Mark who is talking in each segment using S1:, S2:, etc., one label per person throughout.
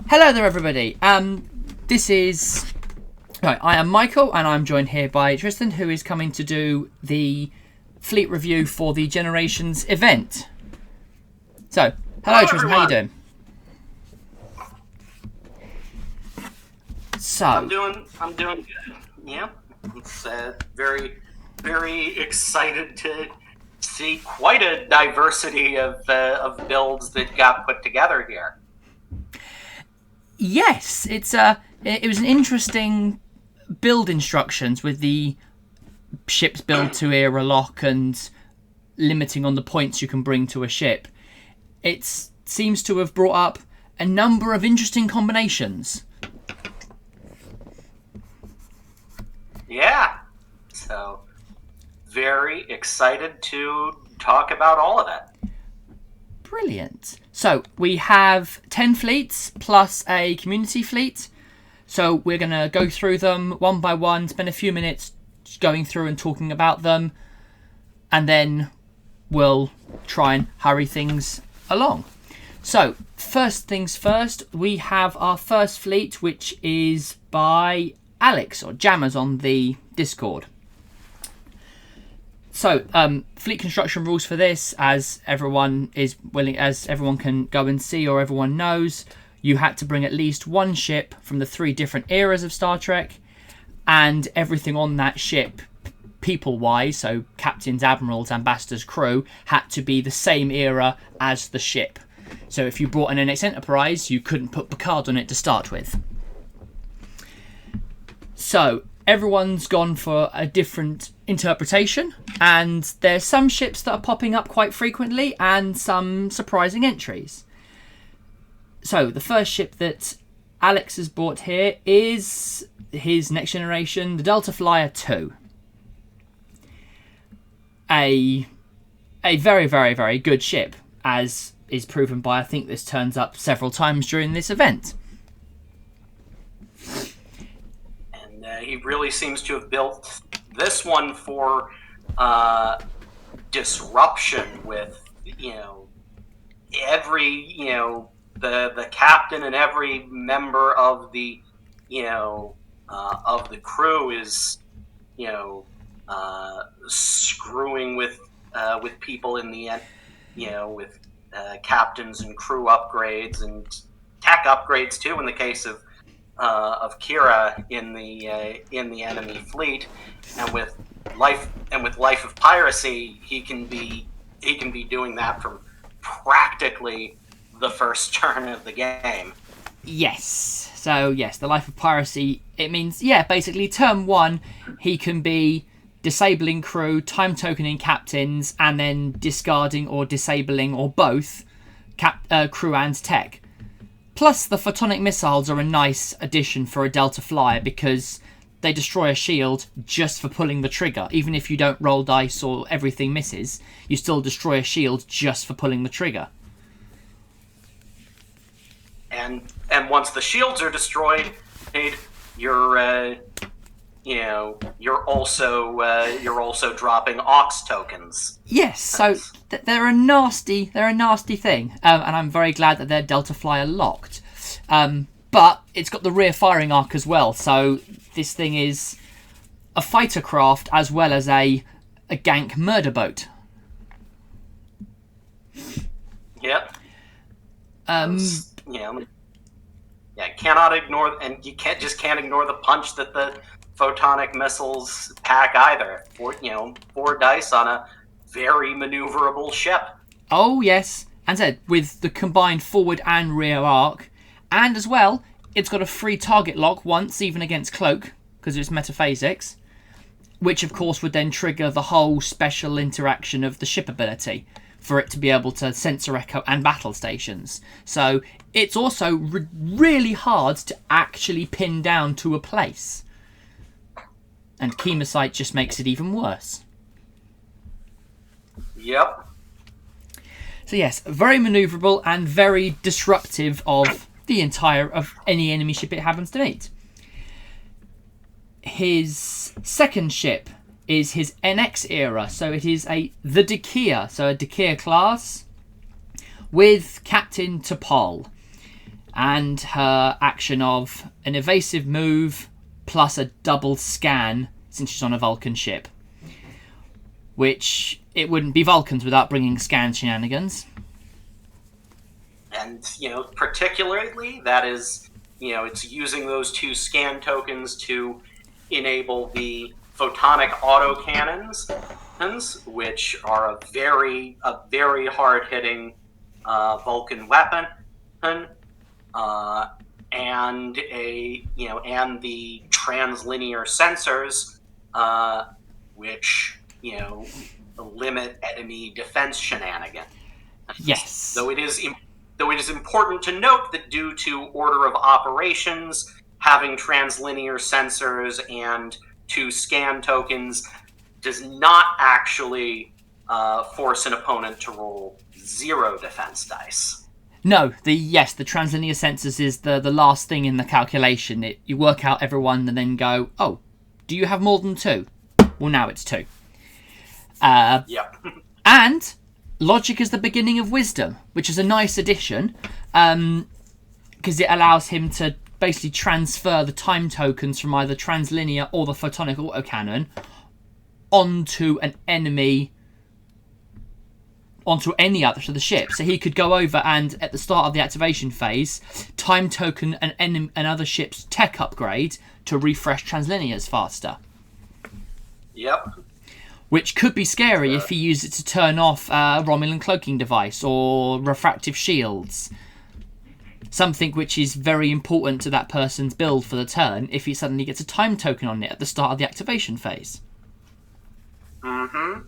S1: Hello there, everybody. This is... Right, I am Michael, and I'm joined here by Tristan, who is coming to do the fleet review for the Generations event. So, hello Tristan,
S2: everyone.
S1: how you doing? So,
S2: I'm doing good. Yeah, it's very excited to see quite a diversity of builds that got put together here.
S1: yes, it was an interesting build instructions with the ship's build to era lock and limiting on the points you can bring to a ship. It seems to have brought up a number of interesting combinations.
S2: Yeah, so very excited to talk about all of it.
S1: Brilliant. So we have 10 fleets plus a community fleet. So we're going to go through them one by one, spend a few minutes going through and talking about them, and then we'll try and hurry things along. So first things first, we have our first fleet, which is by Alex, or Jammers on the Discord. So, fleet construction rules for this, as everyone can go and see, or everyone knows, you had to bring at least one ship from the 3 different eras of Star Trek, and everything on that ship, people-wise, so captains, admirals, ambassadors, crew, had to be the same era as the ship. So if you brought an NX Enterprise, you couldn't put Picard on it to start with. So, everyone's gone for a different interpretation, and there's some ships that are popping up quite frequently and some surprising entries. So the first ship that Alex has bought here is his next generation, the Delta Flyer 2. A very, very, very good ship, as is proven by, I think this turns up several times during this event.
S2: He really seems to have built this one for disruption with, every, the captain and every member of the, of the crew is, screwing with people in the end, with captains and crew upgrades and tech upgrades too, in the case of Kira in the enemy fleet, and with life of piracy, he can be doing that from practically the first turn of the game.
S1: Yes. So yes, the life of piracy. It means basically turn 1, he can be disabling crew, time tokening captains, and then discarding or disabling or both crew and tech. Plus, the photonic missiles are a nice addition for a Delta Flyer because they destroy a shield just for pulling the trigger. Even if you don't roll dice or everything misses, you still destroy a shield just for pulling the trigger.
S2: And once the shields are destroyed, you're also dropping aux tokens.
S1: Yes, so they're a nasty thing, and I'm very glad that they're Delta Flyer locked. But it's got the rear firing arc as well, so this thing is a fighter craft as well as a gank murder boat.
S2: Yep. Cannot ignore, and you can't ignore the punch that the photonic missiles pack either. 4 dice on a very maneuverable ship.
S1: Oh yes, and said with the combined forward and rear arc, and as well, it's got a free target lock once, even against cloak, because it's metaphysics, which of course would then trigger the whole special interaction of the ship ability for it to be able to sensor echo and battle stations. So it's also really hard to actually pin down to a place. And Chemosite just makes it even worse.
S2: Yep.
S1: So yes, very maneuverable and very disruptive of any enemy ship it happens to meet. His second ship is his NX era, so it is the Dekir, so a Dekir class with Captain T'Pol. and her action of an evasive move plus a double scan since she's on a Vulcan ship. Which, it wouldn't be Vulcans without bringing scan shenanigans.
S2: And, particularly, that is, it's using those 2 scan tokens to enable the photonic autocannons, which are a very hard-hitting Vulcan weapon, and the translinear sensors, which limit enemy defense shenanigans.
S1: Yes.
S2: Though it is important to note that due to order of operations, having translinear sensors and 2 scan tokens does not actually force an opponent to roll 0 defense dice.
S1: No, the translinear sensors is the last thing in the calculation. You work out everyone and then go, oh, do you have more than 2? Well, now it's 2.
S2: Yep.
S1: And logic is the beginning of wisdom, which is a nice addition, because it allows him to basically transfer the time tokens from either translinear or the photonic autocannon onto an enemy, onto any other of the ship. So he could go over and, at the start of the activation phase, time token another ship's tech upgrade to refresh translinears faster.
S2: Yep.
S1: Which could be scary if he used it to turn off a Romulan cloaking device or refractive shields. Something which is very important to that person's build for the turn if he suddenly gets a time token on it at the start of the activation phase.
S2: Mm-hmm.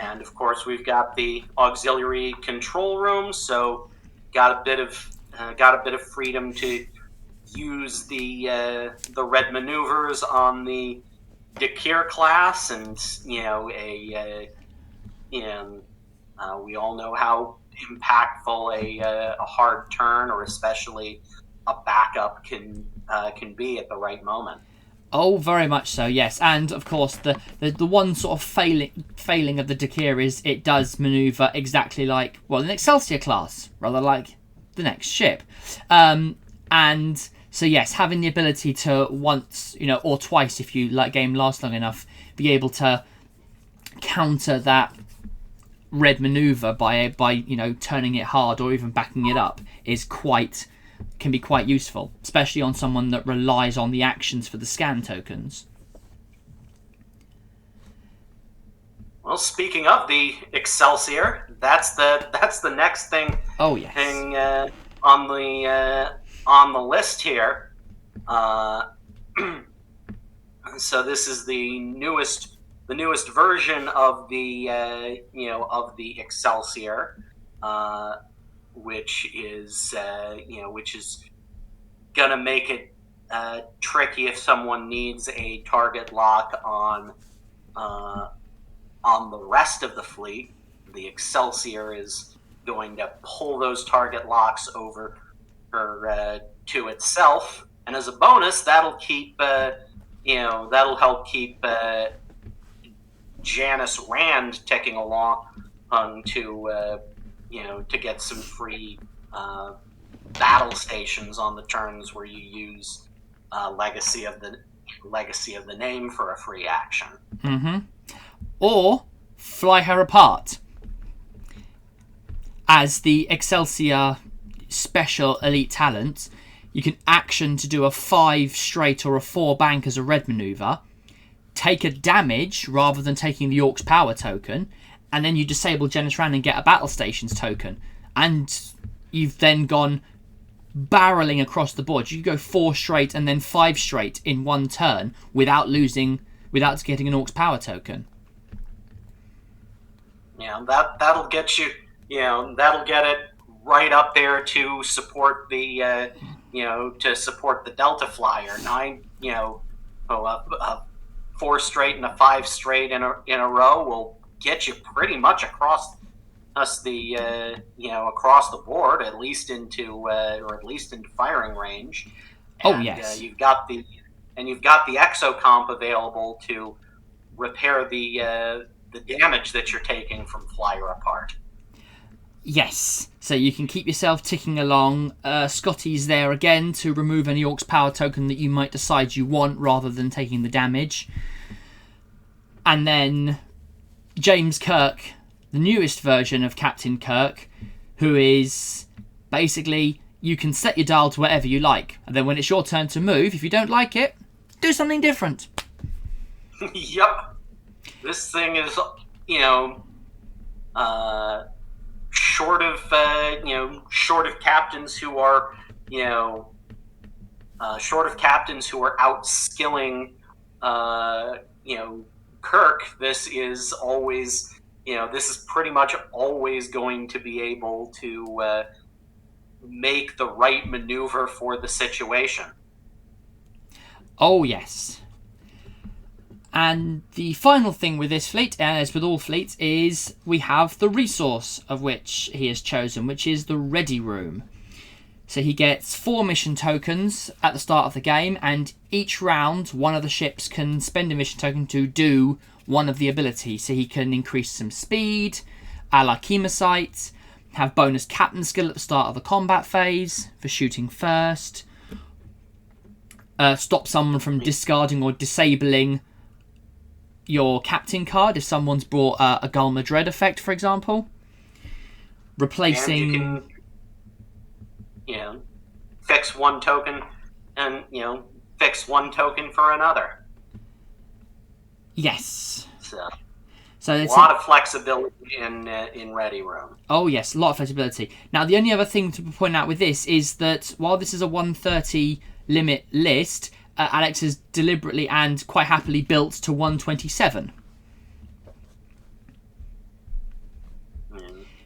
S2: And of course we've got the auxiliary control room, so got a bit of freedom to use the red maneuvers on the Dakir class, and we all know how impactful a hard turn, or especially a backup, can be at the right moment.
S1: Oh, very much so, yes. And of course, the one sort of failing of the Dakir is it does maneuver exactly like, well, an Excelsior class, rather like the next ship, and so yes, having the ability to once, or twice if you let game last long enough, be able to counter that red maneuver by turning it hard or even backing it up can be quite useful, especially on someone that relies on the actions for the scan tokens.
S2: Well, speaking of the Excelsior, that's the next thing.
S1: Oh yes.
S2: On the list here. So this is the newest version of the Excelsior, which is gonna make it tricky if someone needs a target lock on the rest of the fleet. The Excelsior is going to pull those target locks over to itself, and as a bonus, that'll help keep Janice Rand ticking along to get some free battle stations on the turns where you use Legacy of the Name for a free action.
S1: Mm-hmm. Or fly her apart. As the Excelsior special elite talent, you can action to do a 5 straight or a 4 bank as a red maneuver, take a damage rather than taking the Orc's power token, and then you disable Janice Rand and get a battle stations token, and you've then gone barreling across the board. You go 4 straight and then 5 straight in one turn without getting an Orc's power token.
S2: Yeah, that'll get you. That'll get it right up there to support the Delta Flyer. 4 straight and a 5 straight in a row will get you pretty much across the board, at least into firing range. And,
S1: oh yes.
S2: You've got the exo comp available to repair the damage that you're taking from Flyer apart.
S1: Yes. So you can keep yourself ticking along. Scotty's there again to remove any Orc's power token that you might decide you want rather than taking the damage. And then James Kirk, the newest version of Captain Kirk, who is basically, you can set your dial to whatever you like. And then when it's your turn to move, if you don't like it, do something different.
S2: Yep. This thing is, short of captains who are, short of captains who are outskilling, Kirk. This is always, this is pretty much always going to be able to make the right maneuver for the situation.
S1: Oh, yes. And the final thing with this fleet, as with all fleets, is we have the resource of which he has chosen, which is the Ready Room. So he gets 4 mission tokens at the start of the game, and each round, one of the ships can spend a mission token to do one of the abilities. So he can increase some speed, a la Chemosight, have bonus captain skill at the start of the combat phase for shooting first, stop someone from discarding or disabling your captain card if someone's brought a Gul Madred effect, for example. Replacing...
S2: And you can, fix one token and, fix one token for another.
S1: Yes.
S2: So it's a lot of flexibility in Ready Room.
S1: Oh, yes, a lot of flexibility. Now, the only other thing to point out with this is that while this is a 130 limit list, Alex has deliberately and quite happily built to 127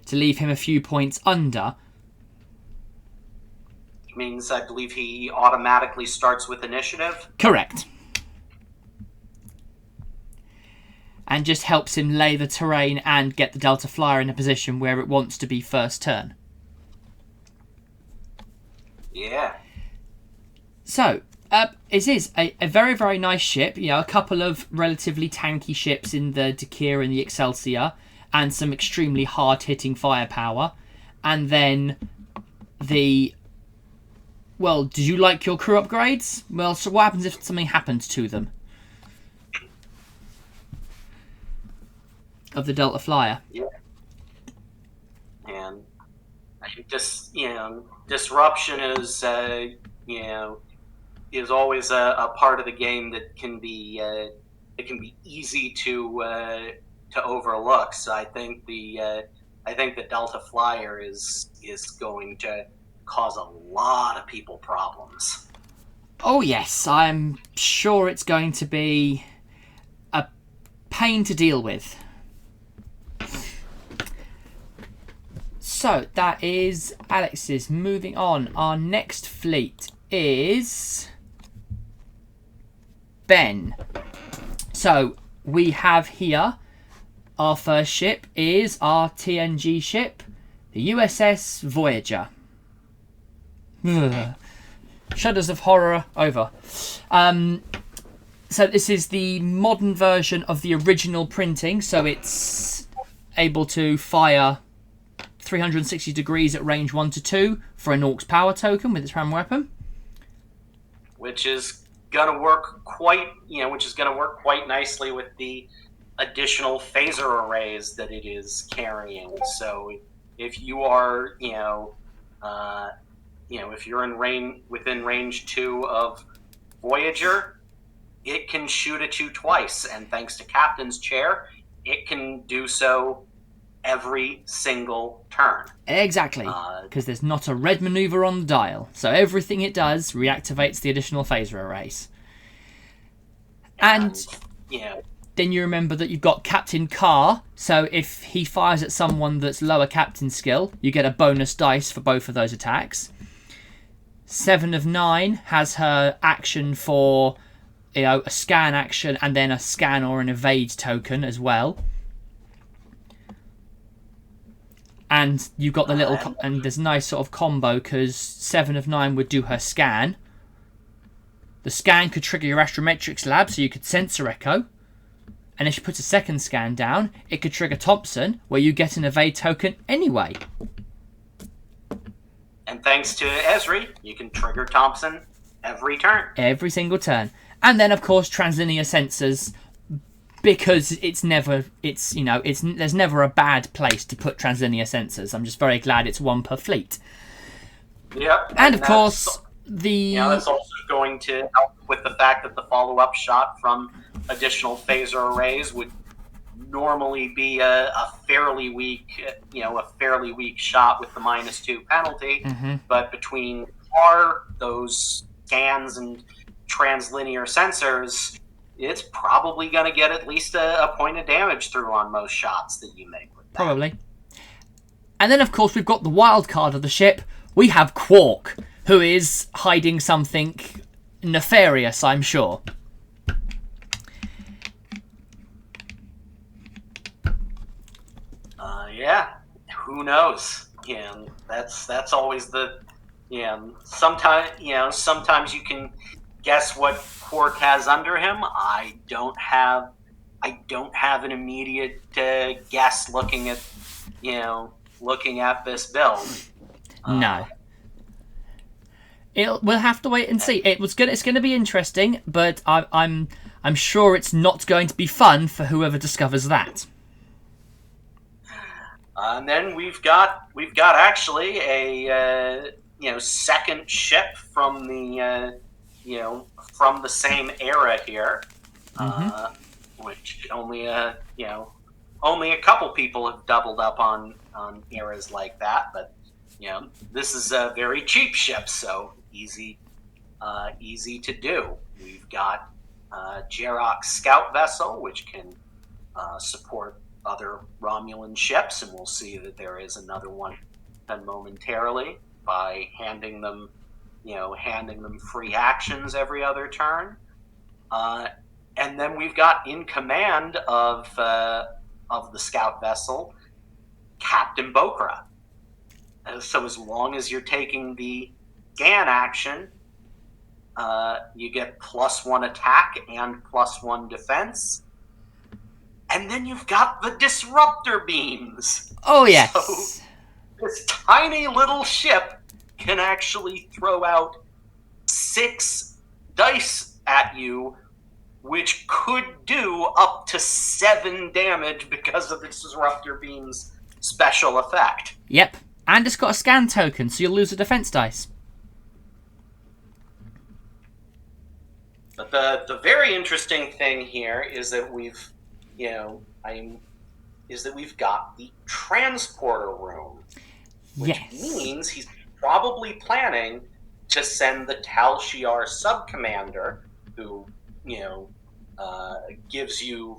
S1: to leave him a few points under.
S2: Which means I believe he automatically starts with initiative.
S1: Correct. And just helps him lay the terrain and get the Delta Flyer in a position where it wants to be first turn.
S2: Yeah.
S1: So, it is a very, very nice ship. A couple of relatively tanky ships in the Dakir and the Excelsior, and some extremely hard-hitting firepower. And then well, did you like your crew upgrades? Well, so what happens if something happens to them? Of the Delta Flyer.
S2: Yeah. And I think disruption is, is always a part of the game that can be easy to overlook. So I think the Delta Flyer is going to cause a lot of people problems.
S1: Oh yes, I'm sure it's going to be a pain to deal with. So that is Alex's. Moving on, our next fleet is Ben. So we have here our first ship is our TNG ship, the USS Voyager. Ugh. Shudders of horror over. So this is the modern version of the original printing, so it's able to fire 360 degrees at range 1 to 2 for an Orc's power token with its ram weapon,
S2: which is gonna work quite nicely with the additional phaser arrays that it is carrying. So if you are if you're within range 2 of Voyager, it can shoot at you twice, and thanks to Captain's Chair, it can do so every single turn.
S1: Exactly, because there's not a red maneuver on the dial, so everything it does reactivates the additional phaser arrays. And then you remember that you've got Captain Carr, so if he fires at someone that's lower captain skill, you get a bonus dice for both of those attacks. 7 of 9 has her action for a scan action and then a scan or an evade token as well. And you've got the little... and there's a nice sort of combo, because 7 of 9 would do her scan. The scan could trigger your astrometrics lab, so you could sensor echo. And if she puts a second scan down, it could trigger Thompson, where you get an evade token anyway.
S2: And thanks to Esri, you can trigger Thompson every turn.
S1: Every single turn. And then, of course, translinear sensors, because there's never a bad place to put translinear sensors. I'm just very glad it's one per fleet.
S2: Yep.
S1: And of course,
S2: that's also going to help with the fact that the follow-up shot from additional phaser arrays would normally be a fairly weak shot with the -2 penalty.
S1: Mm-hmm.
S2: But between those scans and translinear sensors, it's probably going to get at least a point of damage through on most shots that you make with that.
S1: Probably. And then, of course, we've got the wild card of the ship. We have Quark, who is hiding something nefarious, I'm sure.
S2: Yeah, who knows? That's always the sometimes you can guess what Quark has under him. I don't have an immediate guess looking at this build.
S1: No. We'll have to wait and see. It's going to be interesting, but I'm sure it's not going to be fun for whoever discovers that.
S2: And then we've got actually a second ship from the same era here, which only a couple people have doubled up on eras like that. But this is a very cheap ship, so easy to do. We've got Jarok's scout vessel, which can support other Romulan ships, and we'll see that there is another one momentarily by handing them free actions every other turn. And then we've got in command of the scout vessel, Captain Bokra. So as long as you're taking the scan action, you get +1 attack and +1 defense. And then you've got the disruptor beams.
S1: Oh, yes.
S2: So this tiny little ship can actually throw out 6 dice at you, which could do up to 7 damage because of the disruptor beams special effect.
S1: Yep. And it's got a scan token, so you'll lose a defense dice.
S2: But the very interesting thing here is that we've got the transporter room, which means he's probably planning to send the Tal Shiar subcommander, who gives you,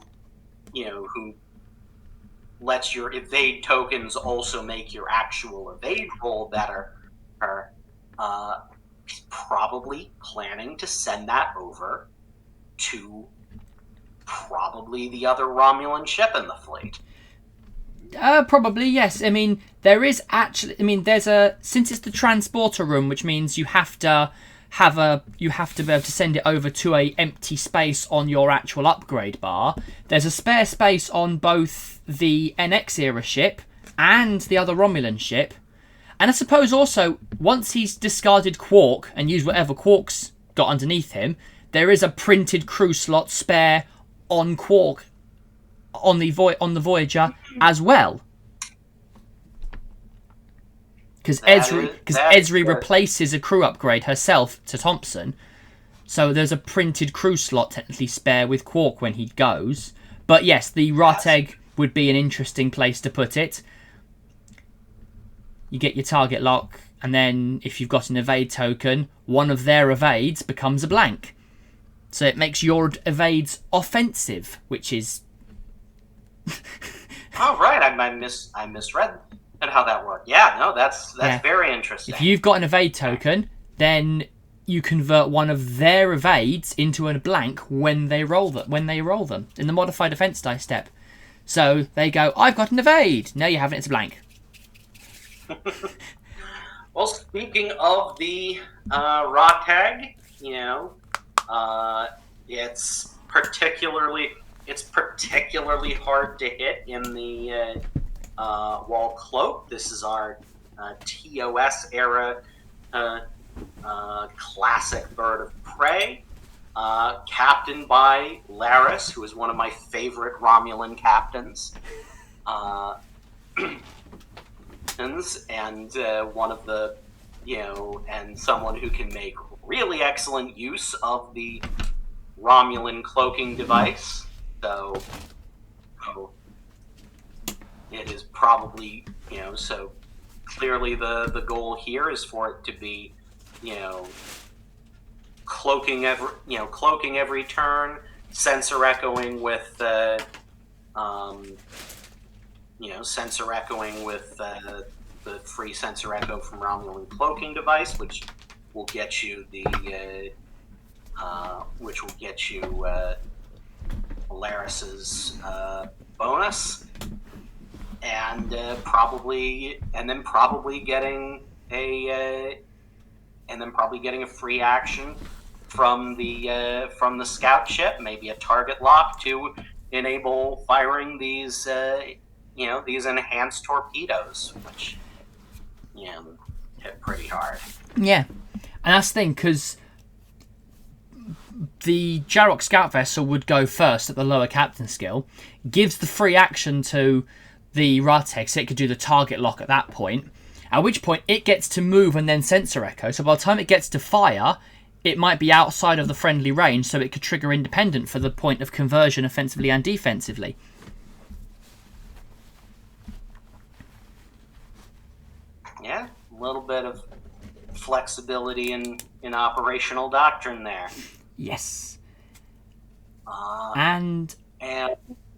S2: who lets your evade tokens also make your actual evade roll better. He's probably planning to send that over to probably the other Romulan ship in the fleet.
S1: Probably, yes. I mean, there is actually... since it's the transporter room, which means you have to be able to send it over to a empty space on your actual upgrade bar. There's a spare space on both the NX era ship and the other Romulan ship. And I suppose also, once he's discarded Quark and used whatever Quark's got underneath him, there is a printed crew slot spare on Quark on the Voyager as well. Because Esri replaces a crew upgrade herself to Thompson. So there's a printed crew slot technically spare with Quark when he goes. But yes, the Roteg would be an interesting place to put it. You get your target lock, and then if you've got an evade token, one of their evades becomes a blank. So it makes your evades offensive, which is...
S2: Oh, right, I misread how that worked. Yeah, no, that's very interesting.
S1: If you've got an evade token, then you convert one of their evades into a blank when they roll them in the modified defense dice step. So they go, I've got an evade. No, you haven't. It's a blank.
S2: Well, speaking of the Roteg, it's particularly It's particularly hard to hit in the wall cloak. This is our TOS era classic bird of prey, captained by Laris, who is one of my favorite Romulan captains. And one of the, and someone who can make really excellent use of the Romulan cloaking device. So it is probably, so clearly the goal here is for it to be, cloaking every turn, sensor echoing with the free sensor echo from Romulan cloaking device, which will get you Alaris's bonus, and probably getting a free action from the scout ship, maybe a target lock to enable firing these these enhanced torpedoes, which hit pretty hard.
S1: Yeah, and that's the thing, because the Jarok scout vessel would go first at the lower captain skill, gives the free action to the Ratek, so it could do the target lock at that point, at which point it gets to move and then sensor echo, so by the time it gets to fire, it might be outside of the friendly range, so it could trigger independent for the point of conversion offensively and defensively.
S2: Yeah, a little bit of flexibility in operational doctrine there.
S1: Yes.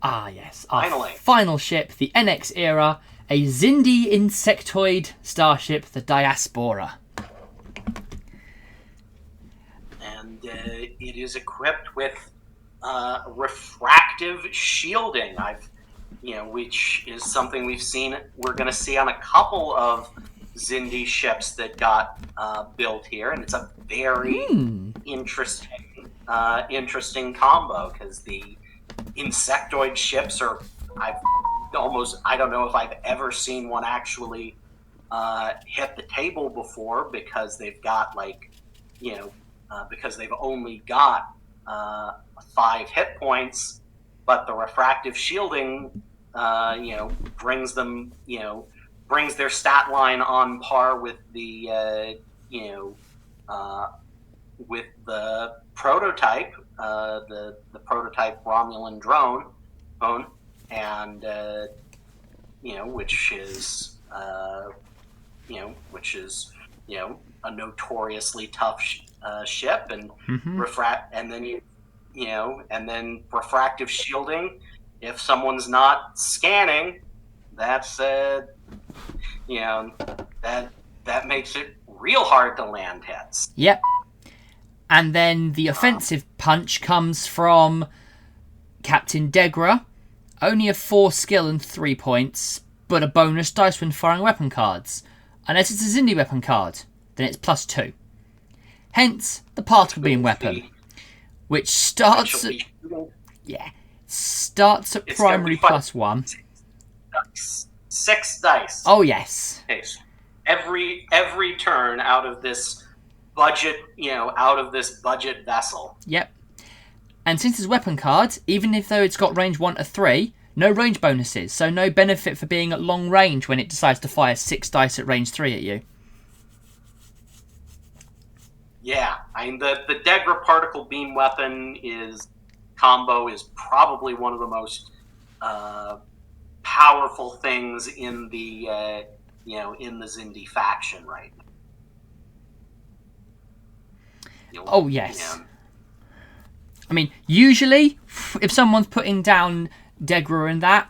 S1: Yes. Our final ship, the NX era, a Xindi insectoid starship, the Diaspora.
S2: And it is equipped with refractive shielding. Which is something we're going to see on a couple of Xindi ships that got built here, and it's a very interesting combo, because the insectoid ships are I don't know if I've ever seen one actually hit the table before, because they've got because they've only got 5 hit points, but the refractive shielding brings their stat line on par with the prototype, the prototype Romulan drone, and which is a notoriously tough ship, and and then refractive shielding. If someone's not scanning, that's that makes it real hard to land hits.
S1: Yep. And then the offensive punch comes from Captain Degra. Only a 4 skill and 3 points, but a bonus dice when firing weapon cards. Unless it's a Xindi weapon card, then it's +2. Hence, the particle beam weapon, which starts at primary +1.
S2: 6 dice.
S1: Oh yes.
S2: Okay, so every turn out of this budget vessel.
S1: Yep. And since it's weapon card, even though it's got range 1 to 3, no range bonuses, so no benefit for being at long range when it decides to fire 6 dice at range 3 at you.
S2: Yeah, the Degra particle beam weapon combo is probably one of the most powerful things in the Xindi faction right now.
S1: Oh yes. I mean, usually, if someone's putting down Degra and that,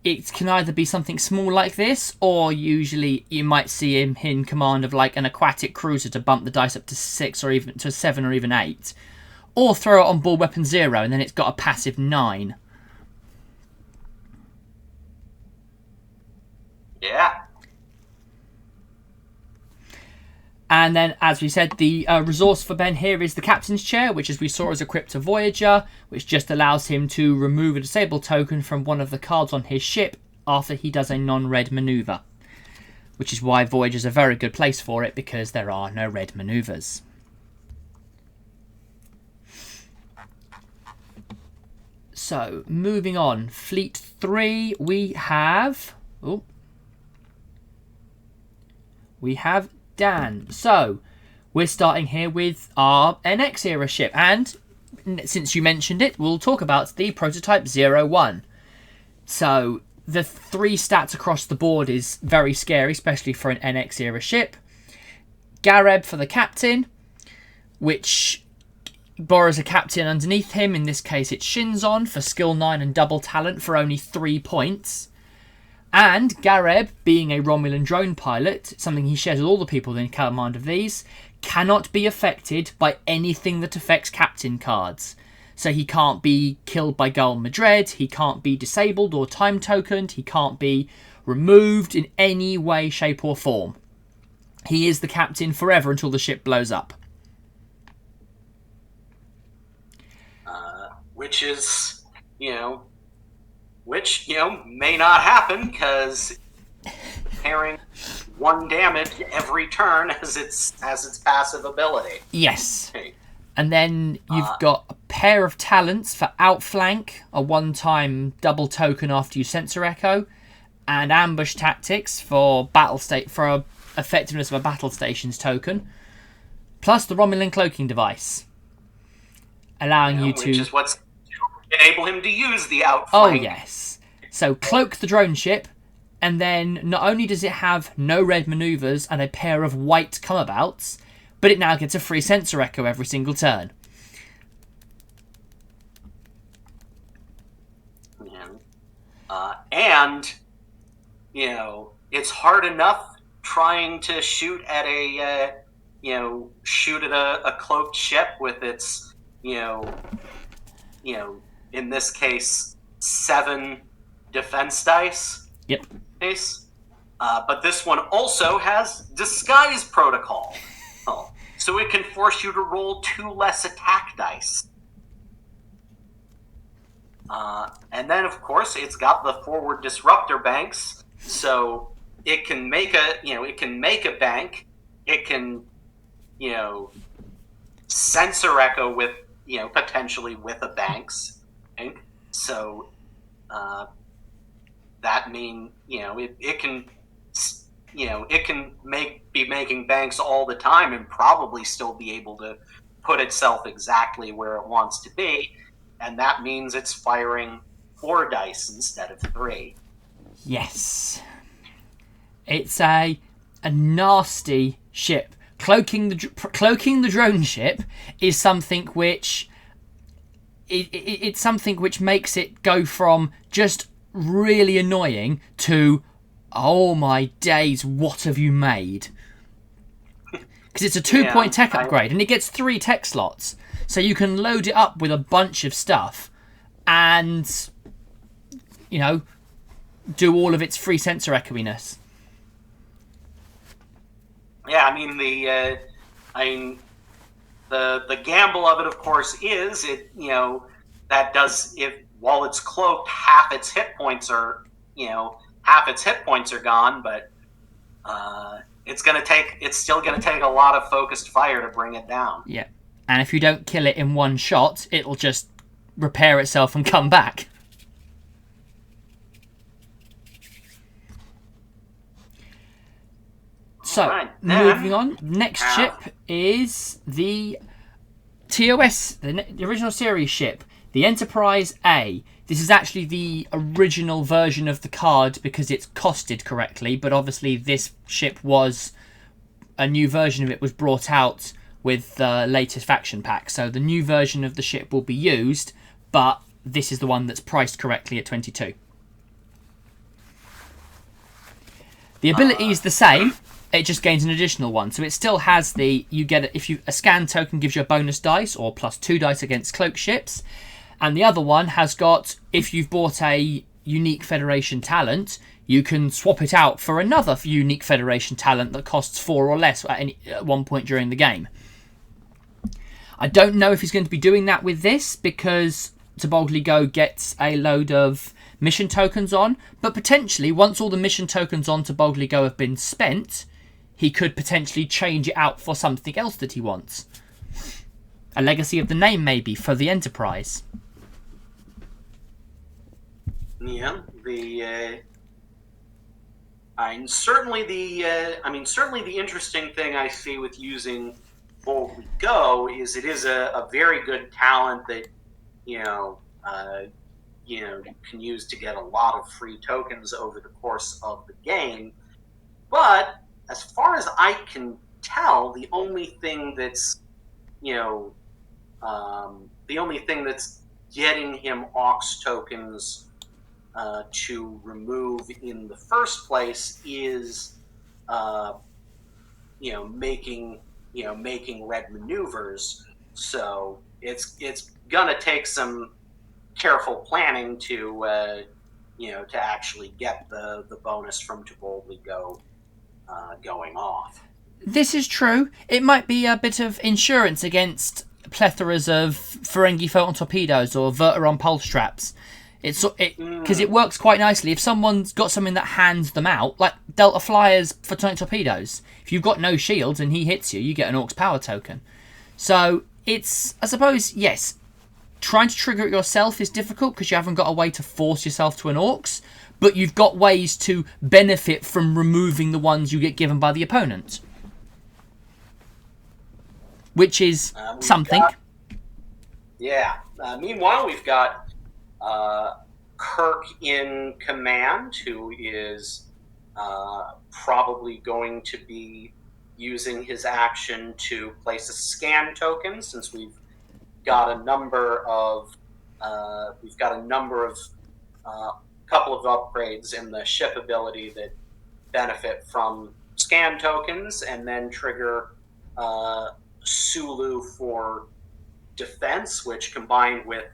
S1: it can either be something small like this, or usually you might see him in command of an aquatic cruiser to bump the dice up to 6 or even to 7 or even 8, or throw it on board weapon 0 and then it's got a passive 9.
S2: Yeah.
S1: And then, as we said, the resource for Ben here is the Captain's Chair, which, as we saw, is equipped to Voyager, which just allows him to remove a disabled token from one of the cards on his ship after he does a non-red manoeuvre. Which is why Voyager's a very good place for it, because there are no red manoeuvres. So, moving on. Fleet 3, we have... We have Dan. So, we're starting here with our NX era ship. And, since you mentioned it, we'll talk about the Prototype 01. So, the 3 stats across the board is very scary, especially for an NX era ship. Gareb for the captain, which borrows a captain underneath him. In this case, it's Shinzon for skill 9 and double talent for only 3 points. And Gareb, being a Romulan drone pilot, something he shares with all the people in command of these, cannot be affected by anything that affects captain cards. So he can't be killed by Gul Madred, he can't be disabled or time tokened, he can't be removed in any way, shape or form. He is the captain forever until the ship blows up.
S2: Which is, may not happen, because pairing 1 damage every turn as its passive ability.
S1: Yes. And then you've got a pair of talents for Outflank, a 1-time double token after you Sensor Echo, and Ambush Tactics for effectiveness of a battle station's token, plus the Romulan cloaking device, allowing you to...
S2: Which is what's enable him to use the Outflank.
S1: Oh, yes. So cloak the drone ship, and then not only does it have no red manoeuvres and a pair of white come-abouts, but it now gets a free Sensor Echo every single turn.
S2: And, it's hard enough trying to shoot at a cloaked ship with its, in this case, 7 defense dice.
S1: Yep.
S2: But this one also has Disguise Protocol. So it can force you to roll 2 less attack dice. And then, of course, it's got the forward disruptor banks, so it can make a bank. It can, Sensor Echo with, potentially with a banks. So that means, it can. It can be making banks all the time and probably still be able to put itself exactly where it wants to be, and that means it's firing 4 dice instead of 3.
S1: Yes. It's a nasty ship. Cloaking the drone ship is something which... It's something which makes it go from just really annoying to... Oh my days, what have you made? Because it's a 2-point tech upgrade, and it gets 3 tech slots. So you can load it up with a bunch of stuff and, do all of its free Sensor Echoiness.
S2: Yeah, the gamble of it, of course, is while it's cloaked, half its hit points are gone, but it's still gonna take a lot of focused fire to bring it down.
S1: Yeah, and if you don't kill it in one shot, it'll just repair itself and come back. So, moving on, next ship is the TOS, the original series ship, the Enterprise A. This is actually the original version of the card because it's costed correctly, but obviously this ship a new version of it was brought out with the latest faction pack. So the new version of the ship will be used, but this is the one that's priced correctly at 22. The ability is the same, it just gains an additional one. So it still has a scan token gives you a bonus dice or plus 2 dice against cloak ships. And the other one has got, if you've bought a unique Federation talent, you can swap it out for another unique Federation talent that costs 4 or less at one point during the game. I don't know if he's going to be doing that with this, because To Boldly Go gets a load of mission tokens on, but potentially once all the mission tokens on To Boldly Go have been spent, he could potentially change it out for something else that he wants. A legacy of the name, maybe, for the Enterprise.
S2: Yeah, certainly the interesting thing I see with using Boldly Go is it is a very good talent that you can use to get a lot of free tokens over the course of the game. But as far as I can tell, the only thing that's getting him Aux tokens to remove in the first place is making red maneuvers. So it's gonna take some careful planning to actually get the bonus from To Boldly Go going off.
S1: This is true. It might be a bit of insurance against plethoras of Ferengi photon torpedoes or Verteron pulse traps. Because it works quite nicely. If someone's got something that hands them out, like Delta Flyer's photonic torpedoes, if you've got no shields and he hits you, you get an Aux power token. So it's, I suppose, yes, trying to trigger it yourself is difficult because you haven't got a way to force yourself to an Aux, but you've got ways to benefit from removing the ones you get given by the opponent. Which is something.
S2: Meanwhile, we've got Kirk in command, who is probably going to be using his action to place a scan token, since we've got a number of couple of upgrades in the ship ability that benefit from scan tokens, and then trigger Sulu for defense, which combined with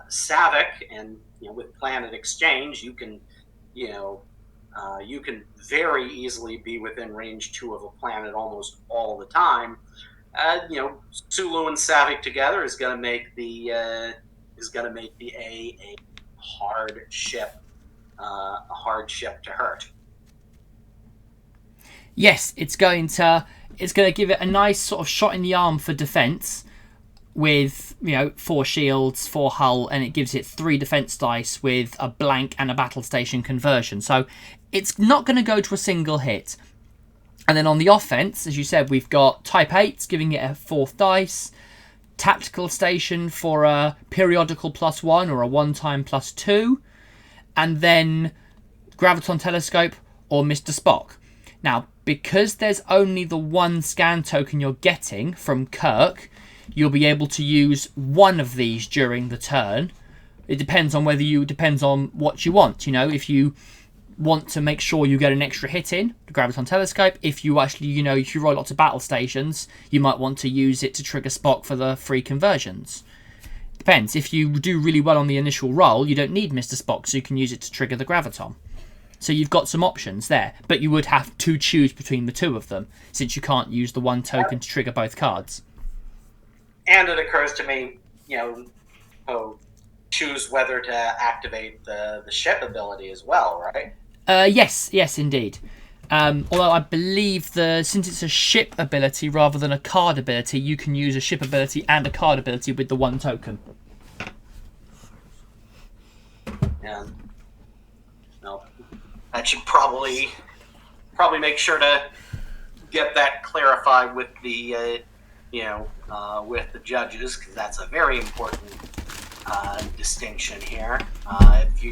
S2: Savick and with Planet Exchange, you can very easily be within range 2 of a planet almost all the time. Sulu and Savick together is going to make the a hard ship to hurt.
S1: Yes, it's going to give it a nice sort of shot in the arm for defense, with 4 shields, 4 hull, and it gives it 3 defense dice with a blank and a battle station conversion. So it's not going to go to a single hit. And then on the offense, as you said, we've got Type 8s giving it a 4th dice, tactical station for a periodical +1 or a one-time +2, and then graviton telescope or Mr. Spock. Now, because there's only the 1 scan token you're getting from Kirk, you'll be able to use one of these during the turn. It depends on what you want. If you want to make sure you get an extra hit in the graviton telescope, if you actually, if you roll lots of battle stations, you might want to use it to trigger Spock for the free conversions. Depends. If you do really well on the initial roll, you don't need Mr. Spock, so you can use it to trigger the graviton. So you've got some options there, but you would have to choose between the 2 of them, since you can't use the 1 token to trigger both cards.
S2: And it occurs to me, choose whether to activate the ship ability as well, right?
S1: Yes, indeed. Although I believe since it's a ship ability rather than a card ability, you can use a ship ability and a card ability with the 1 token.
S2: Yeah. No. I should probably make sure to get that clarified with the with the judges, because that's a very important distinction here. If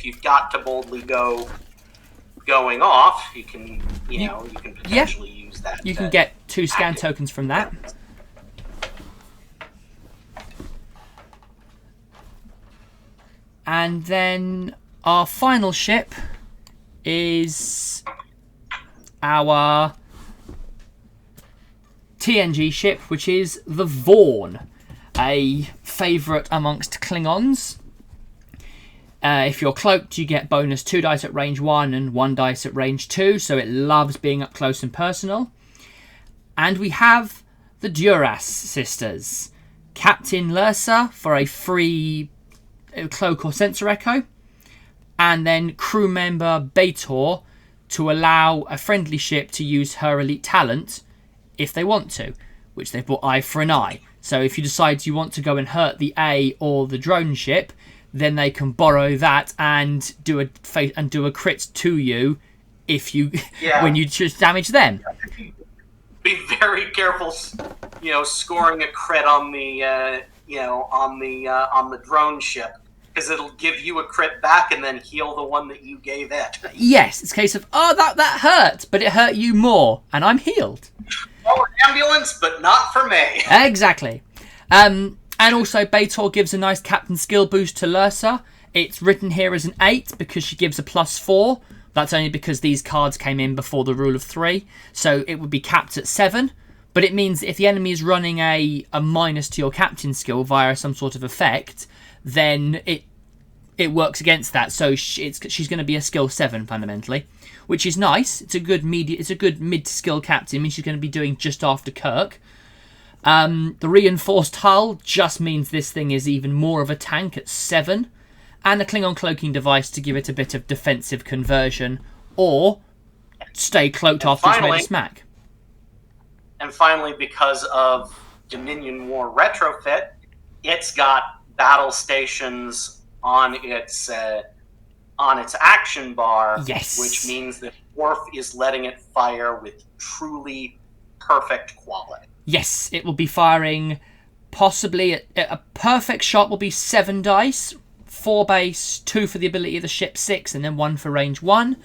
S2: you've got To Boldly Go going off, you can potentially use that.
S1: You can get 2 scan tokens from that. And then our final ship is our TNG ship, which is the Vaughn, a favourite amongst Klingons. If you're cloaked, you get bonus 2 dice at range 1 and 1 dice at range 2, so it loves being up close and personal. And we have the Duras sisters. Captain Lursa for a free cloak or sensor echo, and then crew member Bator to allow a friendly ship to use her elite talent if they want to, which they've brought eye for an eye. So if you decide you want to go and hurt the A or the drone ship, then they can borrow that and do a crit to you if you when you just damage them.
S2: Be very careful, scoring a crit on the on the drone ship, because it'll give you a crit back and then heal the one that you gave it.
S1: Yes, it's a case of that hurt, but it hurt you more, and I'm healed.
S2: Oh, ambulance, but not for me.
S1: Exactly. And also, Bator gives a nice captain skill boost to Lursa. It's written here as an 8 because she gives a +4. That's only because these cards came in before the rule of 3. So it would be capped at 7. But it means that if the enemy is running a minus to your captain skill via some sort of effect, then it works against that. So she's going to be a skill 7 fundamentally, which is nice. It's a good mid skill captain. It means she's going to be doing just after Kirk. The reinforced hull just means this thing is even more of a tank at 7. And a Klingon cloaking device to give it a bit of defensive conversion, or stay cloaked after it's made a smack.
S2: And finally, because of Dominion War retrofit, it's got battle stations on its action bar,
S1: yes,
S2: which means that Worf is letting it fire with truly perfect quality.
S1: Yes, it will be firing possibly a perfect shot will be 7 dice, 4 base, 2 for the ability of the ship, 6, and then 1 for range 1.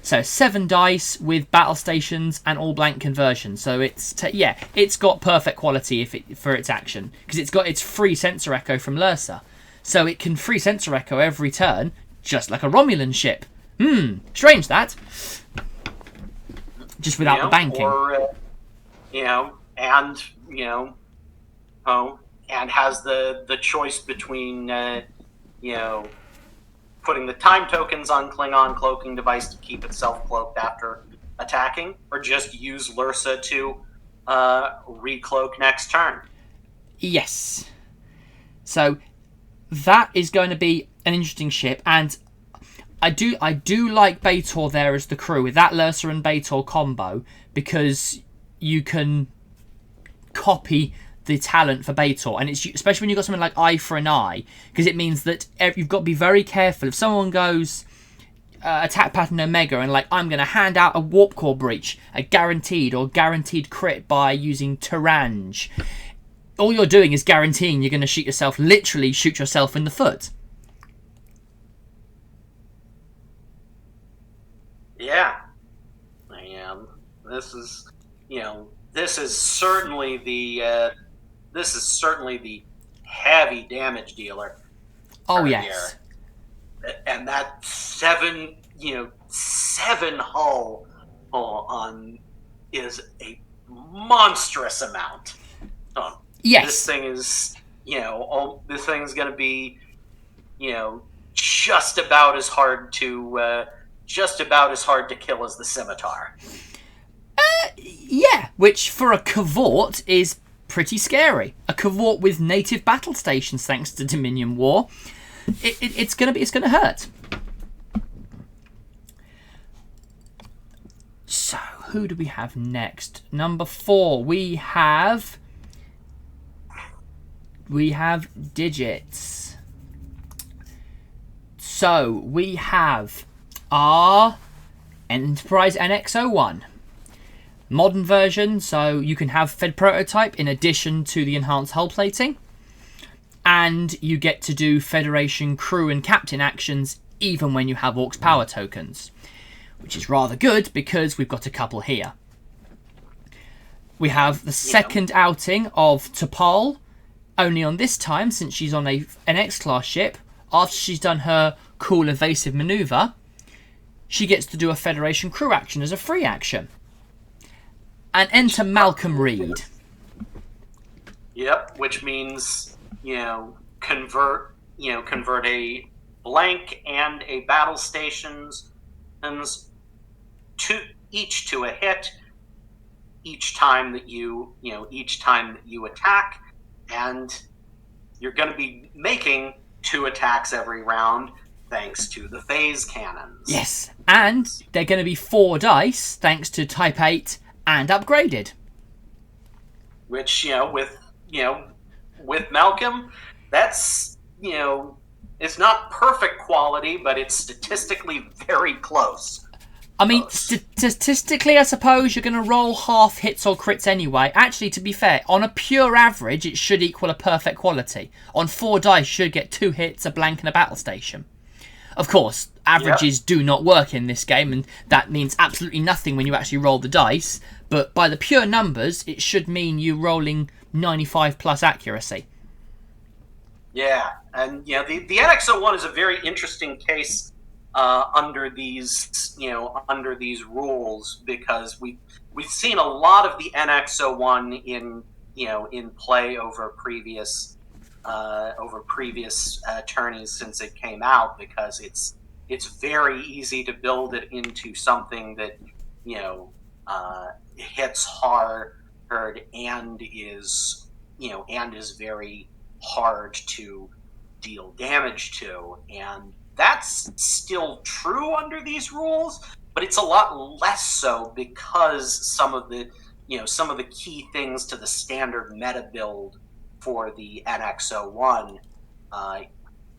S1: So 7 dice with battle stations and all blank conversion. So it's got perfect quality for its action, because it's got its free sensor echo from Lursa. So it can free sensor echo every turn, just like a Romulan ship. Strange that. Just without the banking.
S2: And has the choice between putting the time tokens on Klingon cloaking device to keep itself cloaked after attacking, or just use Lursa to recloak next turn.
S1: Yes. So that is going to be an interesting ship, and I do like Bator there as the crew with that Lursa and Bator combo, because you can copy the talent for Bator, and it's especially when you've got something like Eye for an Eye, because it means that you've got to be very careful. If someone goes attack pattern Omega and I'm going to hand out a warp core breach, a guaranteed crit by using Tarange, all you're doing is guaranteeing you're going to literally shoot yourself in the foot.
S2: Yeah. This is certainly the heavy damage dealer.
S1: Oh yes.
S2: Here. And that 7 hull on is a monstrous amount.
S1: Yes.
S2: This thing is going to be just about as hard to kill as the Scimitar.
S1: Yeah, which for a cavort is pretty scary. A cavort with native battle stations, thanks to Dominion War. It's gonna hurt. So who do we have next? Number 4. We have digits. So we have our Enterprise NX-01. Modern version, so you can have Fed Prototype in addition to the enhanced hull plating, and you get to do Federation crew and captain actions even when you have Orcs power tokens, which is rather good because we've got a couple here. We have the second outing of T'Pol, only on this time, since she's on an X-class ship, after she's done her cool evasive maneuver, she gets to do a Federation crew action as a free action. And enter Malcolm Reed.
S2: Yep, which means convert a blank and a battle stations to each to a hit each time that you attack, and you're going to be making 2 attacks every round thanks to the phase cannons.
S1: Yes, and they're going to be 4 dice thanks to Type 8 and upgraded.
S2: Which, with Malcolm, that's, it's not perfect quality, but it's statistically very close.
S1: I mean, statistically, I suppose you're going to roll half hits or crits anyway. Actually, to be fair, on a pure average, it should equal a perfect quality. On 4 dice, you should get 2 hits, a blank, and a battle station. Of course, averages do not work in this game, and that means absolutely nothing when you actually roll the dice. But by the pure numbers, it should mean you rolling 95 plus accuracy.
S2: Yeah, and the NX-01 is a very interesting case under these rules, because we've seen a lot of the NX-01 in play over previous tourneys since it came out, because it's very easy to build it into something that hits hard and is very hard to deal damage to, and that's still true under these rules, but it's a lot less so, because some of the key things to the standard meta build for the NX-01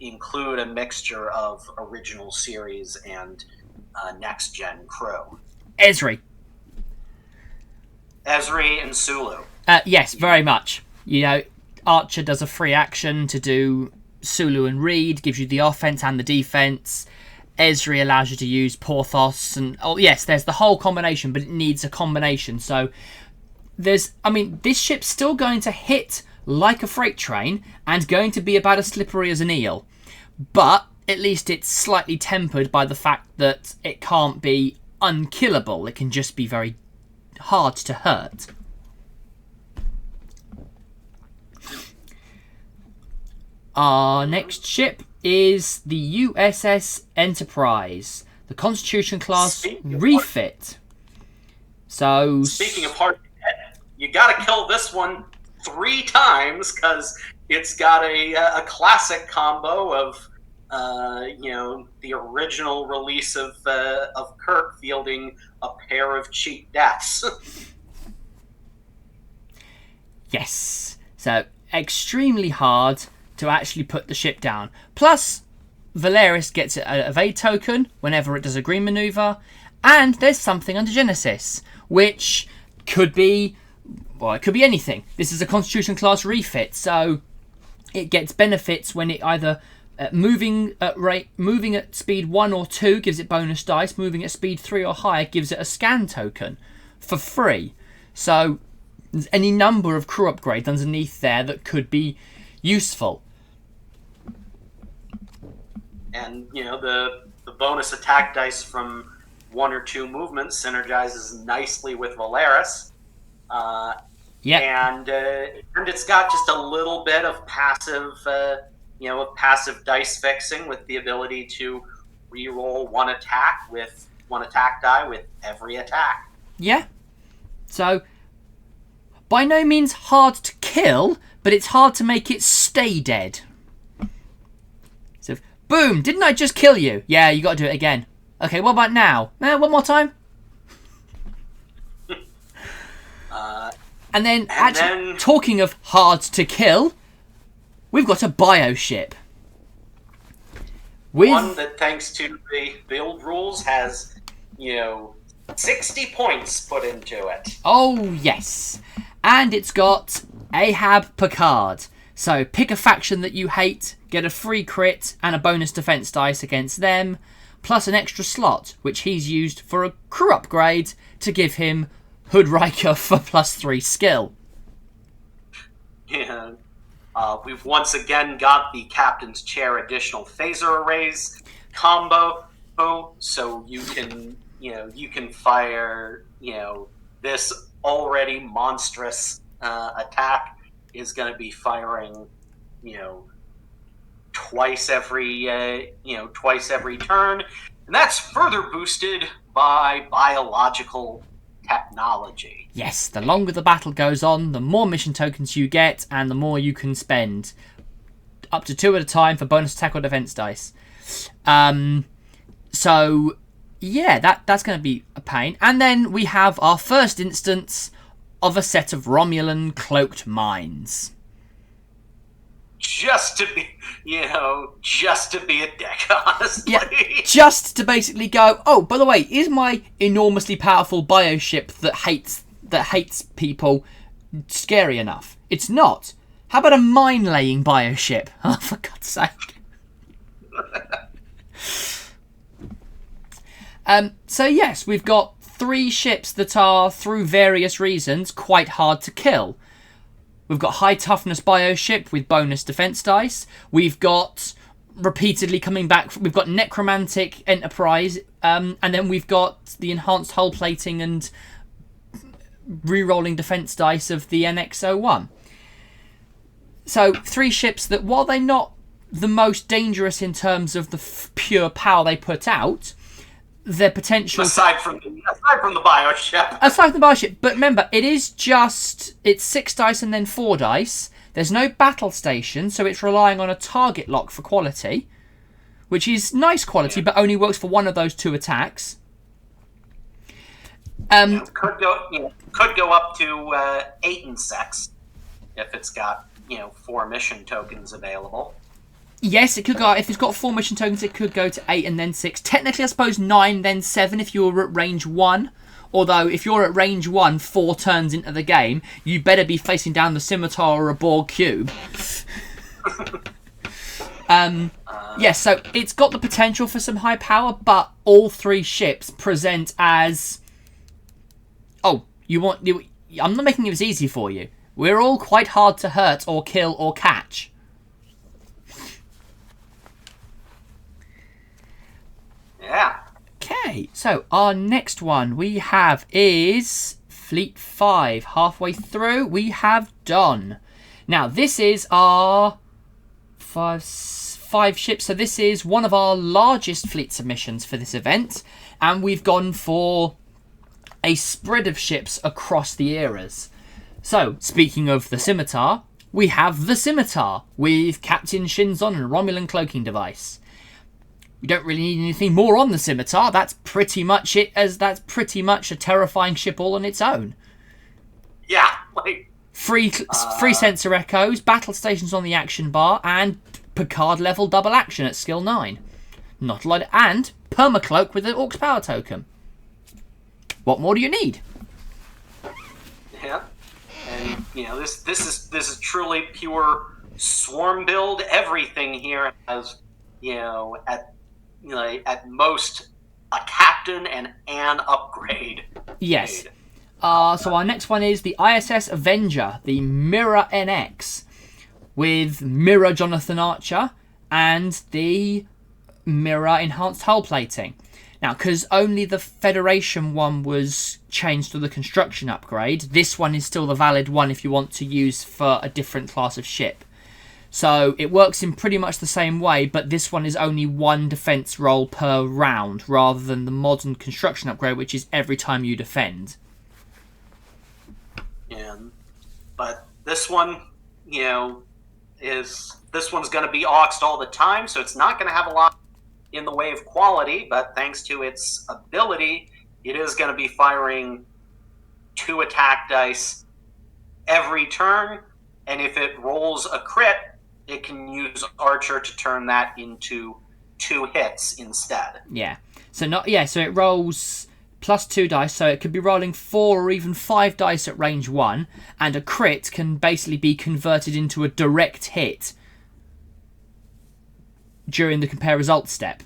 S2: include a mixture of original series and next gen crew.
S1: Esri
S2: and Sulu.
S1: Yes, very much. Archer does a free action to do Sulu and Reed, gives you the offense and the defense. Esri allows you to use Porthos, and there's the whole combination, but it needs a combination. So this ship's still going to hit like a freight train and going to be about as slippery as an eel, but at least it's slightly tempered by the fact that it can't be unkillable. It can just be very hard to hurt. Our next ship is the USS Enterprise, the Constitution class refit. So,
S2: speaking of hard to hit, you got to kill this one 3 times, because it's got a classic combo of the original release of Kirk fielding a pair of cheap deaths.
S1: Yes, so extremely hard to actually put the ship down. Plus, Valeris gets an evade token whenever it does a green maneuver, and there's something under Genesis, which could be anything. This is a Constitution class refit, so it gets benefits when it either moving at speed 1 or 2 gives it bonus dice, moving at speed 3 or higher gives it a scan token for free. So there's any number of crew upgrades underneath there that could be useful.
S2: And the bonus attack dice from 1 or 2 movements synergizes nicely with Valeris. And it's got just a little bit of passive dice fixing, with the ability to reroll one attack die with every attack.
S1: Yeah. So, by no means hard to kill, but it's hard to make it stay dead. So, boom! Didn't I just kill you? Yeah, you got to do it again. Okay, what about now? One more time. And then, talking of hard to kill, we've got a bioship.
S2: One that, thanks to the build rules, has, 60 points put into it.
S1: Oh, yes. And it's got Ahab Picard. So pick a faction that you hate, get a free crit and a bonus defense dice against them, plus an extra slot, which he's used for a crew upgrade to give him Hood Riker for +3 skill.
S2: Yeah. We've once again got the Captain's Chair additional phaser arrays combo, so you can fire, this already monstrous attack is going to be firing, twice every turn, and that's further boosted by biological technology.
S1: Yes, the longer the battle goes on, the more mission tokens you get, and the more you can spend. Up to 2 at a time for bonus attack or defense dice. So, yeah, that's going to be a pain. And then we have our first instance of a set of Romulan cloaked mines.
S2: Just to be a dick, honestly.
S1: Yeah, just to basically go, oh, by the way, is my enormously powerful bioship that hates people scary enough? It's not. How about a mine-laying bioship? Oh, for God's sake. So yes, we've got 3 ships that are, through various reasons, quite hard to kill. We've got high toughness bioship with bonus defense dice. We've got repeatedly coming back. We've got necromantic enterprise, and then we've got the enhanced hull plating and re-rolling defense dice of the NX-01. So 3 ships that, while they're not the most dangerous in terms of the pure power they put out, their potential...
S2: Aside from the bioship.
S1: Aside from the bioship. But remember, it's 6 dice and then 4 dice. There's no battle station, so it's relying on a target lock for quality, which is nice quality, but only works for one of those 2 attacks.
S2: Could go up to 8 and 6 if it's got 4 mission tokens available.
S1: Yes, it could go. If it's got 4 mission tokens, it could go to 8 and then 6. Technically, I suppose 9, then 7 if you're at range 1. Although, if you're at range 1 4 turns into the game, you better be facing down the scimitar or a Borg cube. Yes, so it's got the potential for some high power, but all 3 ships present as... I'm not making it as easy for you. We're all quite hard to hurt or kill or catch.
S2: Yeah.
S1: Okay, so our next one we have is Fleet 5. Halfway through, we have Don. Now, this is our 5 ships. So this is one of our largest fleet submissions for this event. And we've gone for a spread of ships across the eras. So, speaking of the Scimitar, we have the Scimitar with Captain Shinzon and Romulan cloaking device. We don't really need anything more on the Scimitar. That's pretty much it, as that's pretty much a terrifying ship all on its own.
S2: Yeah,
S1: free sensor echoes, battle stations on the action bar, and Picard level double action at skill 9. Not a lot, and permacloak with the Orcs power token. What more do you need?
S2: Yeah, and this is truly pure swarm build. Everything here has at most a captain and an upgrade.
S1: Yes. So our next one is the ISS Avenger, the Mirror NX, with Mirror Jonathan Archer and the Mirror enhanced hull plating. Now, because only the Federation one was changed to the construction upgrade, this one is still the valid one if you want to use for a different class of ship. So it works in pretty much the same way, but this one is only 1 defense roll per round, rather than the modern construction upgrade, which is every time you defend.
S2: Yeah, but this one, this one's going to be auxed all the time, so it's not going to have a lot in the way of quality, but thanks to its ability, it is going to be firing 2 attack dice every turn, and if it rolls a crit, it can use Archer to turn that into 2 hits instead.
S1: Yeah. So it rolls plus 2 dice, so it could be rolling 4 or even 5 dice at range 1, and a crit can basically be converted into a direct hit during the compare results step.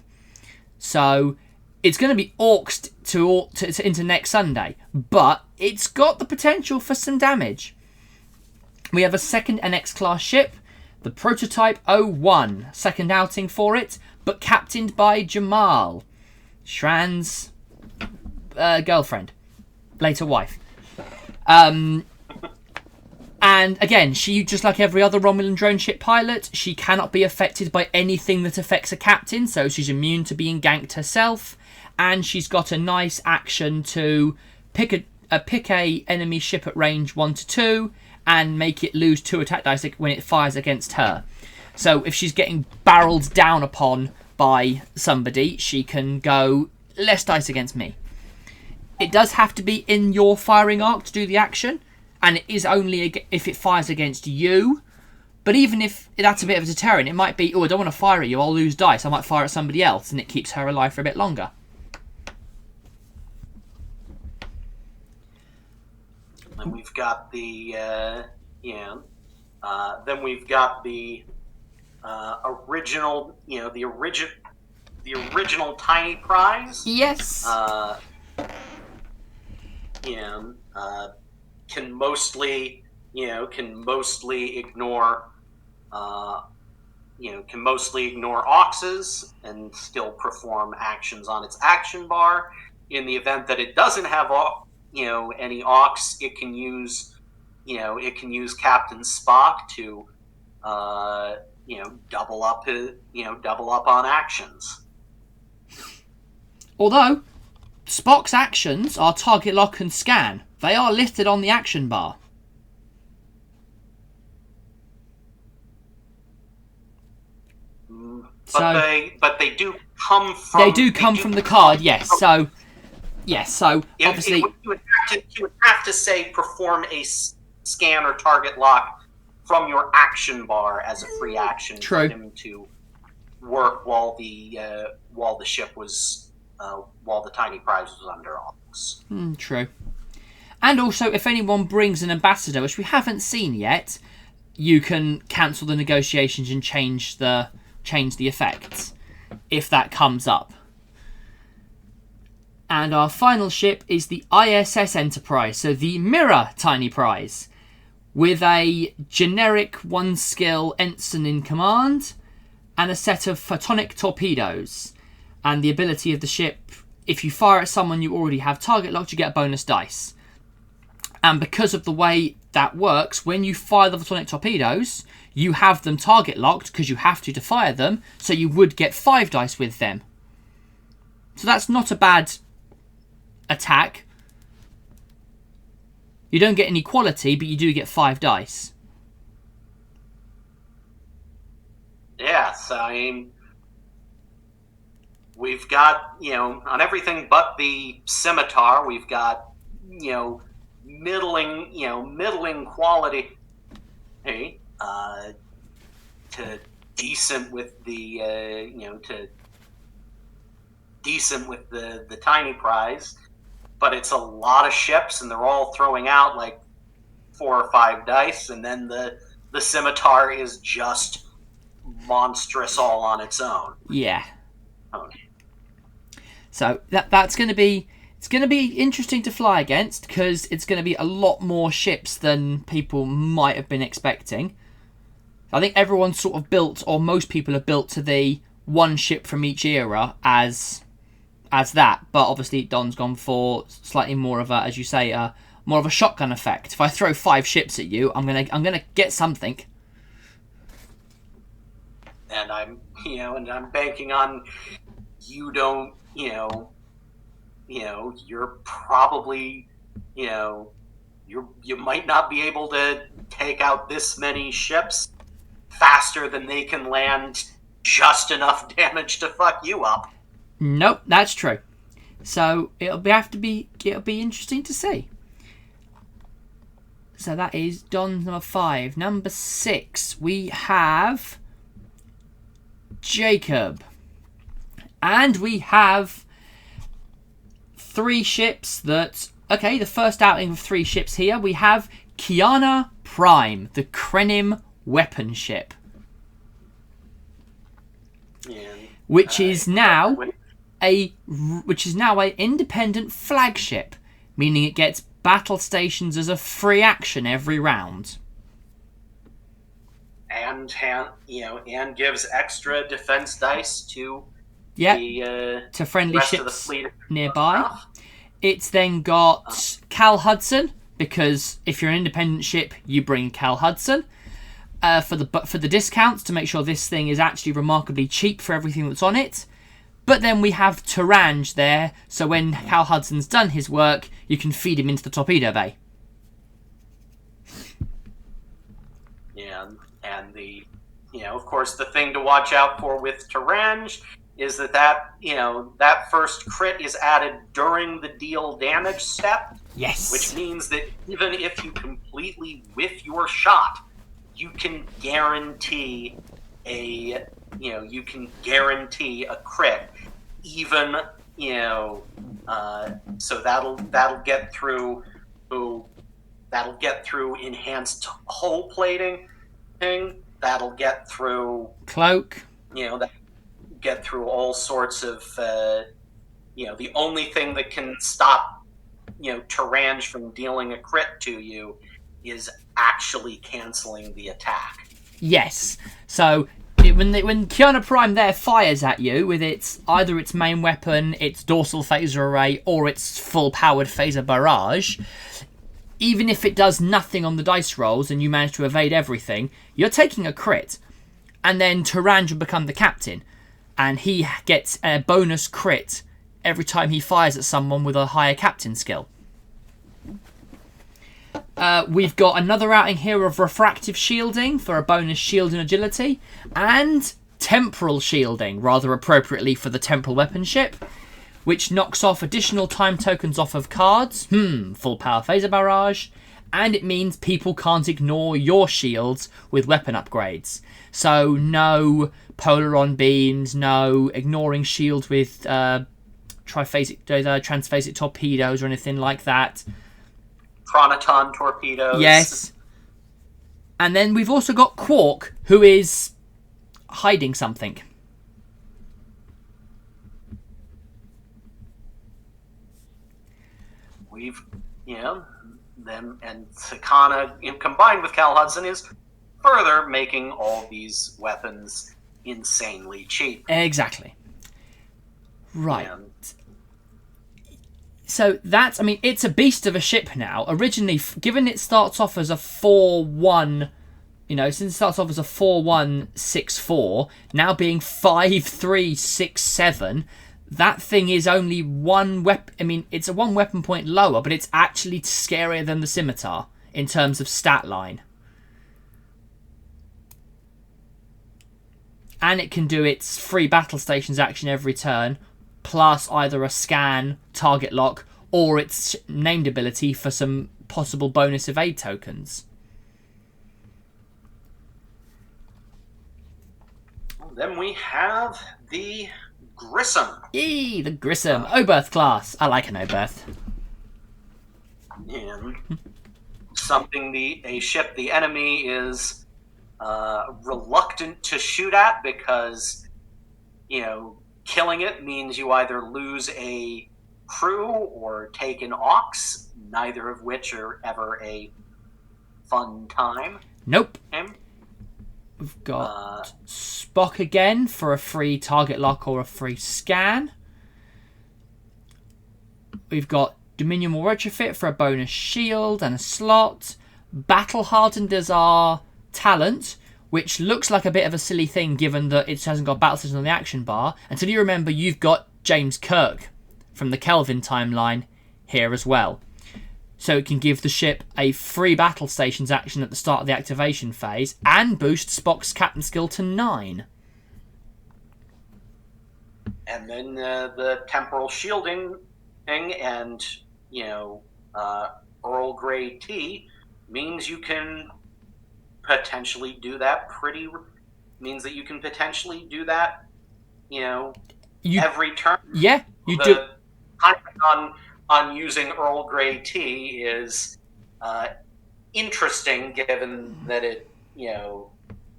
S1: So it's going to be orcsed into next Sunday, but it's got the potential for some damage. We have a second NX class ship, the Prototype 01, second outing for it, but captained by Jamal, Shran's girlfriend, later wife. And again, she, just like every other Romulan drone ship pilot, she cannot be affected by anything that affects a captain, so she's immune to being ganked herself. And she's got a nice action to pick a enemy ship at range 1 to 2 and make it lose 2 attack dice when it fires against her. So if she's getting barreled down upon by somebody, she can go less dice against me. It does have to be in your firing arc to do the action, and it is only if it fires against you. But even if that's a bit of a deterrent, it might be, oh, I don't want to fire at you, I'll lose dice, I might fire at somebody else, and it keeps her alive for a bit longer.
S2: Then we've got the then we've got the original, the original tiny prize.
S1: Yes.
S2: Can mostly ignore Auxes and still perform actions on its action bar. In the event that it doesn't have any Aux, it can use Captain Spock to double up on actions.
S1: Although Spock's actions are target lock and scan. They are listed on the action bar.
S2: But they do come from.
S1: They do come from the card, yes. So obviously
S2: you would have to say perform a scan or target lock from your action bar as a free action.
S1: True.
S2: For him to work while the ship was while the tiny prize was under Aux.
S1: True. And also, if anyone brings an ambassador, which we haven't seen yet, you can cancel the negotiations and change the effects if that comes up. And our final ship is the ISS Enterprise, so the Mirror Tiny Prize, with a generic 1-skill ensign in command and a set of photonic torpedoes. And the ability of the ship, if you fire at someone you already have target locked, you get a bonus dice. And because of the way that works, when you fire the photonic torpedoes, you have them target locked because you have to fire them, so you would get 5 dice with them. So that's not a bad attack. You don't get any quality, but you do get 5 dice.
S2: Yes, I mean, we've got, on everything but the scimitar, we've got, middling quality, to decent with the, decent with the tiny prize, but it's a lot of ships, and they're all throwing out like 4 or 5 dice, and then the scimitar is just monstrous all on its own.
S1: Yeah. So that's going to be. It's going to be interesting to fly against because it's going to be a lot more ships than people might have been expecting. I think everyone's sort of built, or most people have built to the 1 ship from each era as that. But obviously Don's gone for slightly more of a, as you say, more of a shotgun effect. If I throw 5 ships at you, I'm gonna get something.
S2: And I'm banking on you don't, you're probably, you might not be able to take out this many ships faster than they can land just enough damage to fuck you up.
S1: Nope, that's true. So it'll be interesting to see. So that is Don's number 5. Number 6, we have Jacob. And we have 3 ships that... Okay, the first outing of 3 ships here. We have Kiana Prime, the Krenim weapon ship. Which is now an independent flagship, meaning it gets battle stations as a free action every round.
S2: And gives extra defense dice to
S1: to friendly
S2: rest
S1: ships
S2: of the fleet
S1: nearby. It's then got Cal Hudson, because if you're an independent ship, you bring Cal Hudson for the discounts to make sure this thing is actually remarkably cheap for everything that's on it. But then we have Tarange there, so when Cal Hudson's done his work, you can feed him into the torpedo bay.
S2: Yeah, and of course, the thing to watch out for with Tarange is that first crit is added during the deal damage step.
S1: Yes.
S2: Which means that even if you completely whiff your shot, you can guarantee a crit, even so that'll get through enhanced hull plating thing. That'll get through
S1: cloak.
S2: That get through all sorts of the only thing that can stop Tarange from dealing a crit to you is actually canceling the attack.
S1: Yes. So when Kiana Prime there fires at you with either its main weapon, its dorsal phaser array, or its full powered phaser barrage, even if it does nothing on the dice rolls and you manage to evade everything, you're taking a crit. And then Tarange will become the captain, and he gets a bonus crit every time he fires at someone with a higher captain skill. We've got another outing here of refractive shielding for a bonus shield and agility, and temporal shielding, rather appropriately for the temporal weapon ship, which knocks off additional time tokens off of cards, full power phaser barrage, and it means people can't ignore your shields with weapon upgrades. So no polaron beams, no ignoring shields with transphasic torpedoes or anything like that.
S2: Chronoton torpedoes.
S1: Yes. And then we've also got Quark, who is hiding something.
S2: We've, them and Sakana, combined with Cal Hudson, is further making all these weapons insanely cheap.
S1: Exactly. Right. So that's, it's a beast of a ship now. Originally, given it starts off as a 4-1, since it starts off as a 4-1-6-4, now being 5-3-6-7, that thing is only one weapon. It's a one weapon point lower, but it's actually scarier than the Scimitar in terms of stat line. And it can do its free battle stations action every turn, plus either a scan, target lock, or its named ability for some possible bonus evade tokens.
S2: Then we have the Grissom.
S1: Eee, the Grissom. Oberth class. I like an Oberth.
S2: And a ship the enemy is reluctant to shoot at because, killing it means you either lose a crew or take an aux, neither of which are ever a fun time.
S1: Nope. We've got Spock again for a free target lock or a free scan. We've got Dominion will retrofit for a bonus shield and a slot. Battle Hardened as our talent, which looks like a bit of a silly thing given that it hasn't got battle stations on the action bar, until you remember you've got James Kirk from the Kelvin timeline here as well. So it can give the ship a free battle stations action at the start of the activation phase and boost Spock's captain skill to 9.
S2: And then the temporal shielding thing and, Earl Grey tea means you can potentially do that every turn.
S1: Yeah, you do.
S2: Timing on using Earl Grey tea is interesting, given that it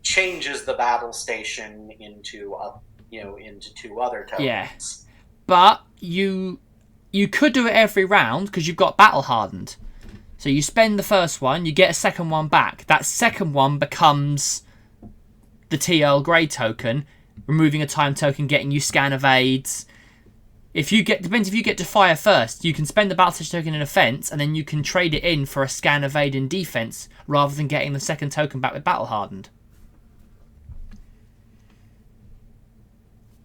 S2: changes the battle station into 2 other tokens.
S1: Yeah, but you could do it every round because you've got battle hardened. So you spend the first one, you get a second one back. That second one becomes the T. Earl Grey token, removing a time token, getting you scan evades. Depends if you get to fire first. You can spend the battle stage token in offense, and then you can trade it in for a scan, evade, and defense, rather than getting the second token back with battle hardened.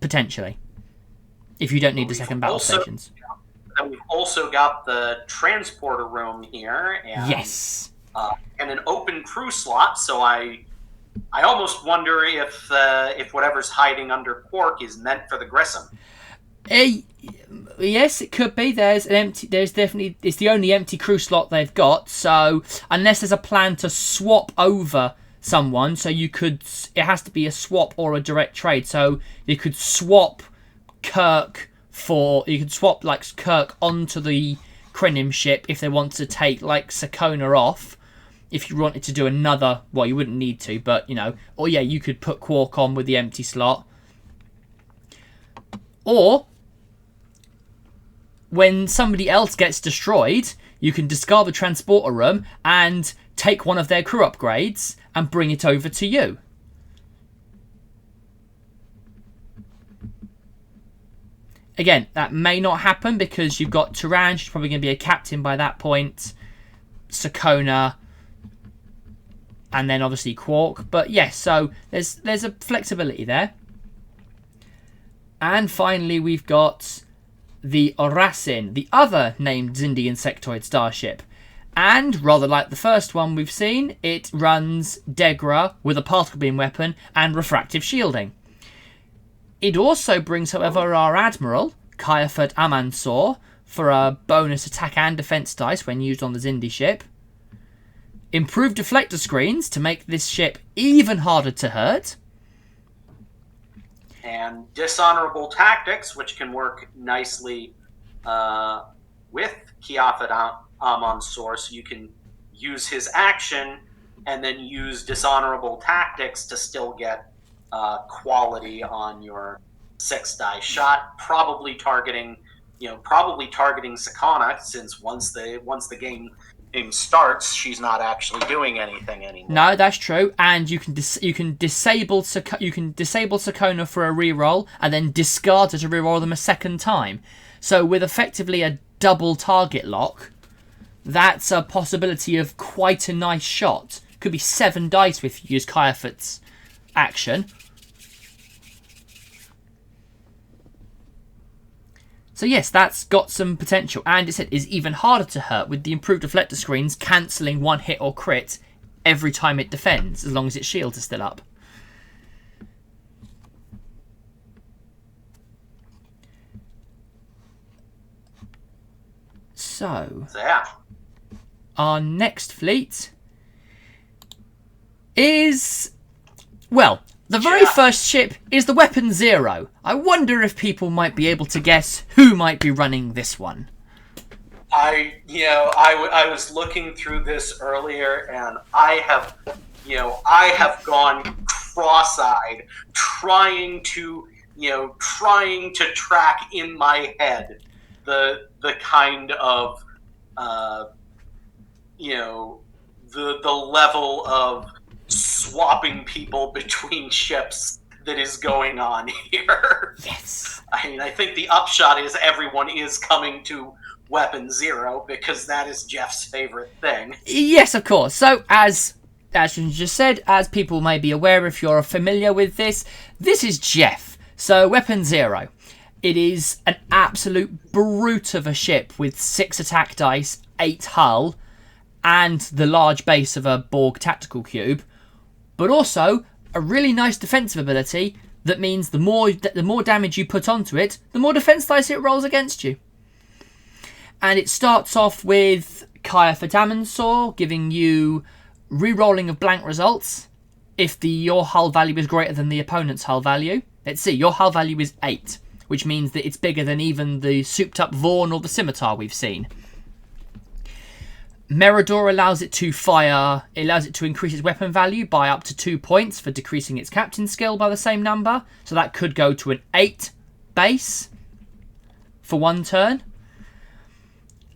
S1: Potentially, if you don't need the second battle stations.
S2: And we've also got the transporter room here, and
S1: yes,
S2: and an open crew slot. So I almost wonder if whatever's hiding under Quark is meant for the Grissom.
S1: Yes, it could be. There's definitely, it's the only empty crew slot they've got. So unless there's a plan to swap over someone, so it has to be a swap or a direct trade. So you could swap Kirk Kirk onto the Krenim ship if they want to take like Sakona off. If you wanted to do another, well, you wouldn't need to, but or yeah, you could put Quark on with the empty slot. Or when somebody else gets destroyed, you can discard the transporter room and take one of their crew upgrades and bring it over to you. Again, that may not happen because you've got Turan, she's probably going to be a captain by that point, Sakona, and then obviously Quark. But yes, so there's a flexibility there. And finally, we've got the Orasin, the other named Xindi insectoid starship. And, rather like the first one we've seen, it runs Degra with a particle beam weapon and refractive shielding. It also brings, however, our Admiral, Kayafat Amansor, for a bonus attack and defense dice when used on the Xindi ship. Improved deflector screens to make this ship even harder to hurt.
S2: And dishonorable tactics, which can work nicely with Kayafat Amansor, so you can use his action and then use dishonorable tactics to still get quality on your 6-die shot, probably targeting Sakana, since once the game starts, she's not actually doing anything anymore.
S1: No, that's true, and you can disable Sakona for a reroll, and then discard her to reroll them a second time. So with effectively a double target lock, that's a possibility of quite a nice shot. Could be 7 dice if you use Kayafat's action. So yes, that's got some potential, and it is even harder to hurt with the improved deflector screens cancelling one hit or crit every time it defends, as long as its shields are still up. So
S2: yeah.
S1: Our next fleet is, well, the very first ship is the Weapon Zero. I wonder if people might be able to guess who might be running this one.
S2: I was looking through this earlier, and I have gone cross-eyed, trying to track in my head the kind of the level of swapping people between ships that is going on here.
S1: Yes.
S2: I mean, I think the upshot is everyone is coming to Weapon Zero because that is Jeff's favorite thing.
S1: Yes, of course. So, as you just said, as people may be aware if you're familiar with this is Jeff. So, Weapon Zero. It is an absolute brute of a ship with 6 attack dice, 8 hull, and the large base of a Borg tactical cube. But also a really nice defensive ability that means the more damage you put onto it, the more defense dice it rolls against you. And it starts off with Kayafat Amansor, giving you re-rolling of blank results if your hull value is greater than the opponent's hull value. Let's see, your hull value is 8, which means that it's bigger than even the souped-up Vaughn or the Scimitar we've seen. Meridor allows it to fire. It allows it to increase its weapon value by up to 2 points for decreasing its captain skill by the same number. So that could go to an 8 base for 1 turn.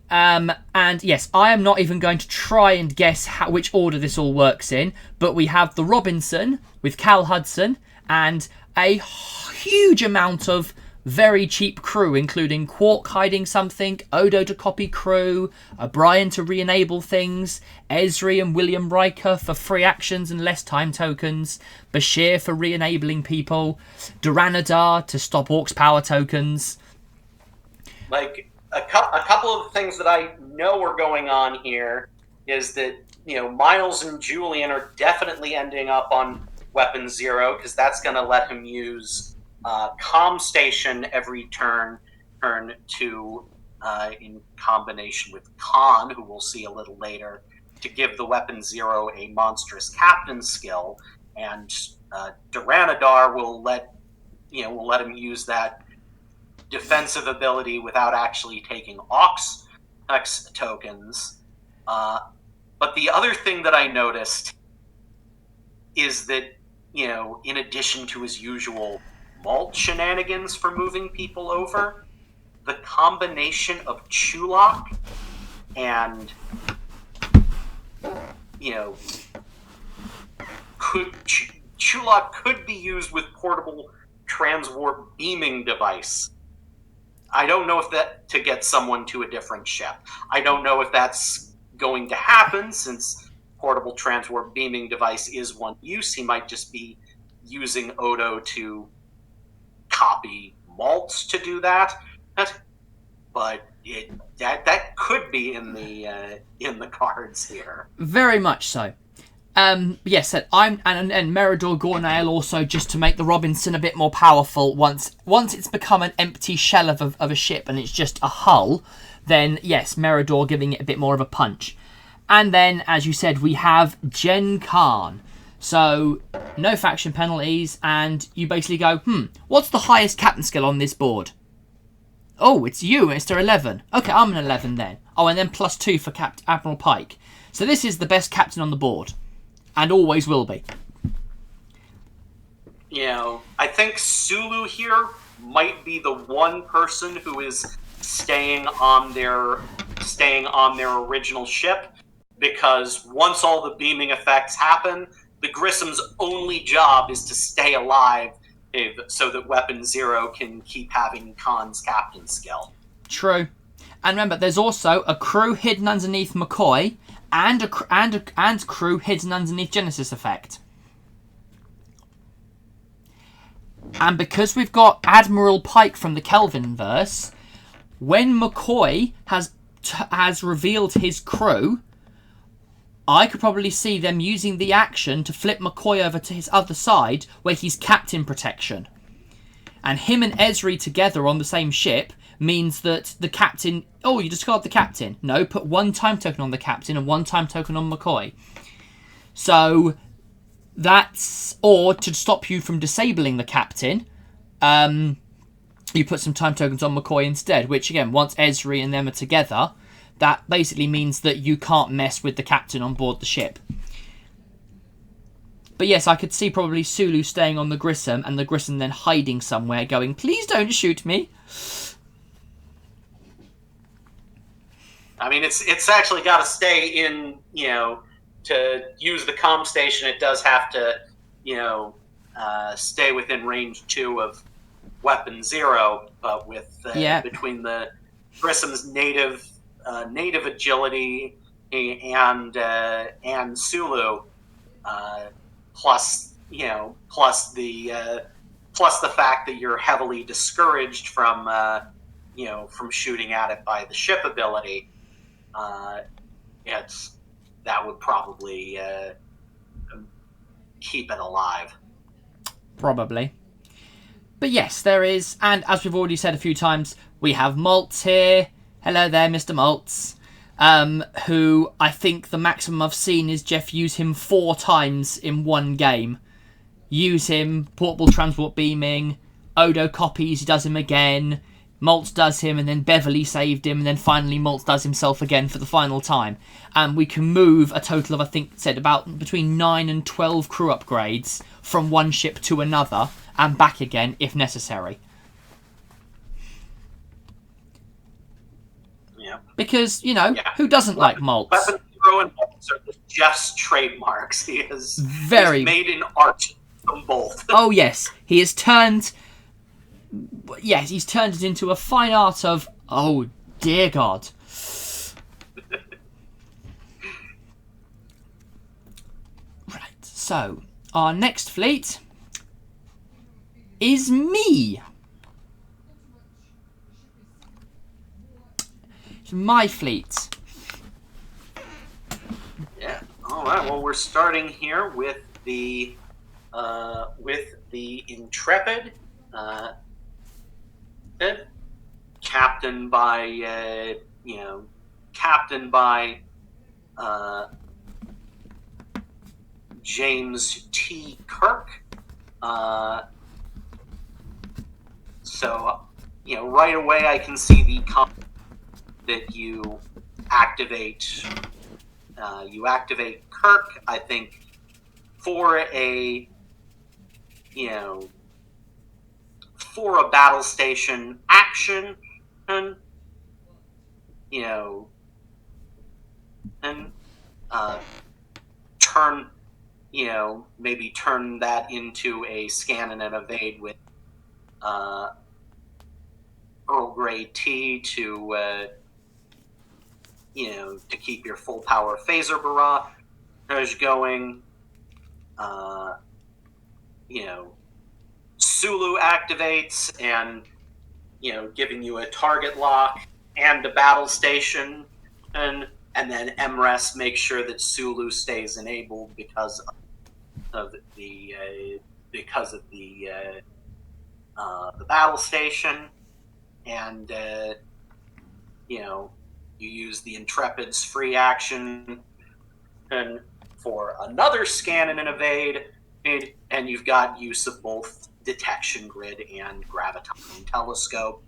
S1: And yes, I am not even going to try and guess which order this all works in. But we have the Robinson with Cal Hudson and a huge amount of very cheap crew, including Quark hiding something, Odo to copy crew, O'Brien to re-enable things, Esri and William Riker for free actions and less time tokens, Bashir for re-enabling people, Duranadar to stop Orcs power tokens.
S2: Like, a couple of things that I know are going on here is that, Miles and Julian are definitely ending up on Weapon Zero, because that's going to let him use comm station every turn to, in combination with Khan, who we'll see a little later, to give the Weapon Zero a monstrous captain skill, and Duranadar will let him use that defensive ability without actually taking Ox tokens. But the other thing that I noticed is that, in addition to his usual Malt shenanigans for moving people over, the combination of Chulak and, Chulak could be used with portable transwarp beaming device. I don't know if that to get someone to a different ship. I don't know if that's going to happen, since portable transwarp beaming device is one use. He might just be using Odo to copy Maltz to do that. But that could be in the cards here.
S1: Very much so. Yes, and Meridor Gornail also, just to make the Robinson a bit more powerful. Once it's become an empty shell of a ship and it's just a hull, then yes, Meridor giving it a bit more of a punch. And then, as you said, we have Gen Khan. So, no faction penalties, and you basically go, what's the highest captain skill on this board? Oh, it's you, Mr. 11. Okay, I'm an 11 then. Oh, and then +2 for Admiral Pike. So this is the best captain on the board. And always will be.
S2: I think Sulu here might be the one person who is staying on their original ship, because once all the beaming effects happen, the Grissom's only job is to stay alive, so that Weapon Zero can keep having Khan's captain skill.
S1: True. And remember, there's also a crew hidden underneath McCoy, and crew hidden underneath Genesis Effect. And because we've got Admiral Pike from the Kelvin verse, when McCoy has revealed his crew, I could probably see them using the action to flip McCoy over to his other side, where he's captain protection. And him and Esri together on the same ship means that the captain... Oh, you discard the captain. No, put 1 time token on the captain and 1 time token on McCoy. So that's... Or to stop you from disabling the captain, you put some time tokens on McCoy instead, which again, once Esri and them are together, that basically means that you can't mess with the captain on board the ship. But yes, I could see probably Sulu staying on the Grissom, and the Grissom then hiding somewhere going, please don't shoot me.
S2: I mean, it's actually got to stay in, to use the comm station, it does have to, stay within range 2 of Weapon Zero, but with, between the Grissom's native agility and Sulu, plus the fact that you're heavily discouraged from shooting at it by the ship ability, that would probably keep it alive.
S1: Probably. But yes, there is, and as we've already said a few times, we have Maltz here. Hello there, Mr. Maltz. Who I think the maximum I've seen is Jeff use him 4 times in one game. Use him, portable transport beaming, Odo copies, he does him again, Maltz does him, and then Beverly saved him, and then finally Maltz does himself again for the final time. And we can move a total of, I think, said about between 9 and 12 crew upgrades from one ship to another, and back again if necessary.
S2: Yeah.
S1: Because, who doesn't like Maltz?
S2: Weapon Zero and Maltz are Jeff's trademarks. He is
S1: very
S2: made in art from both.
S1: Oh yes, he has turned yes, he's turned it into a fine art of, oh dear God. Right, so our next fleet is me. It's my fleet.
S2: Yeah. All right. Well, we're starting here with the Intrepid, captained by James T. Kirk. So right away I can see the that you activate. You activate Kirk, I think, for a battle station action, and turn maybe turn that into a scan and an evade with Earl Grey tea to keep your full power phaser barrage going. Sulu activates and giving you a target lock and a battle station, and then MRES makes sure that Sulu stays enabled because of the battle station, and you use the Intrepid's free action and for another scan and an evade, and you've got use of both detection grid and graviton telescope.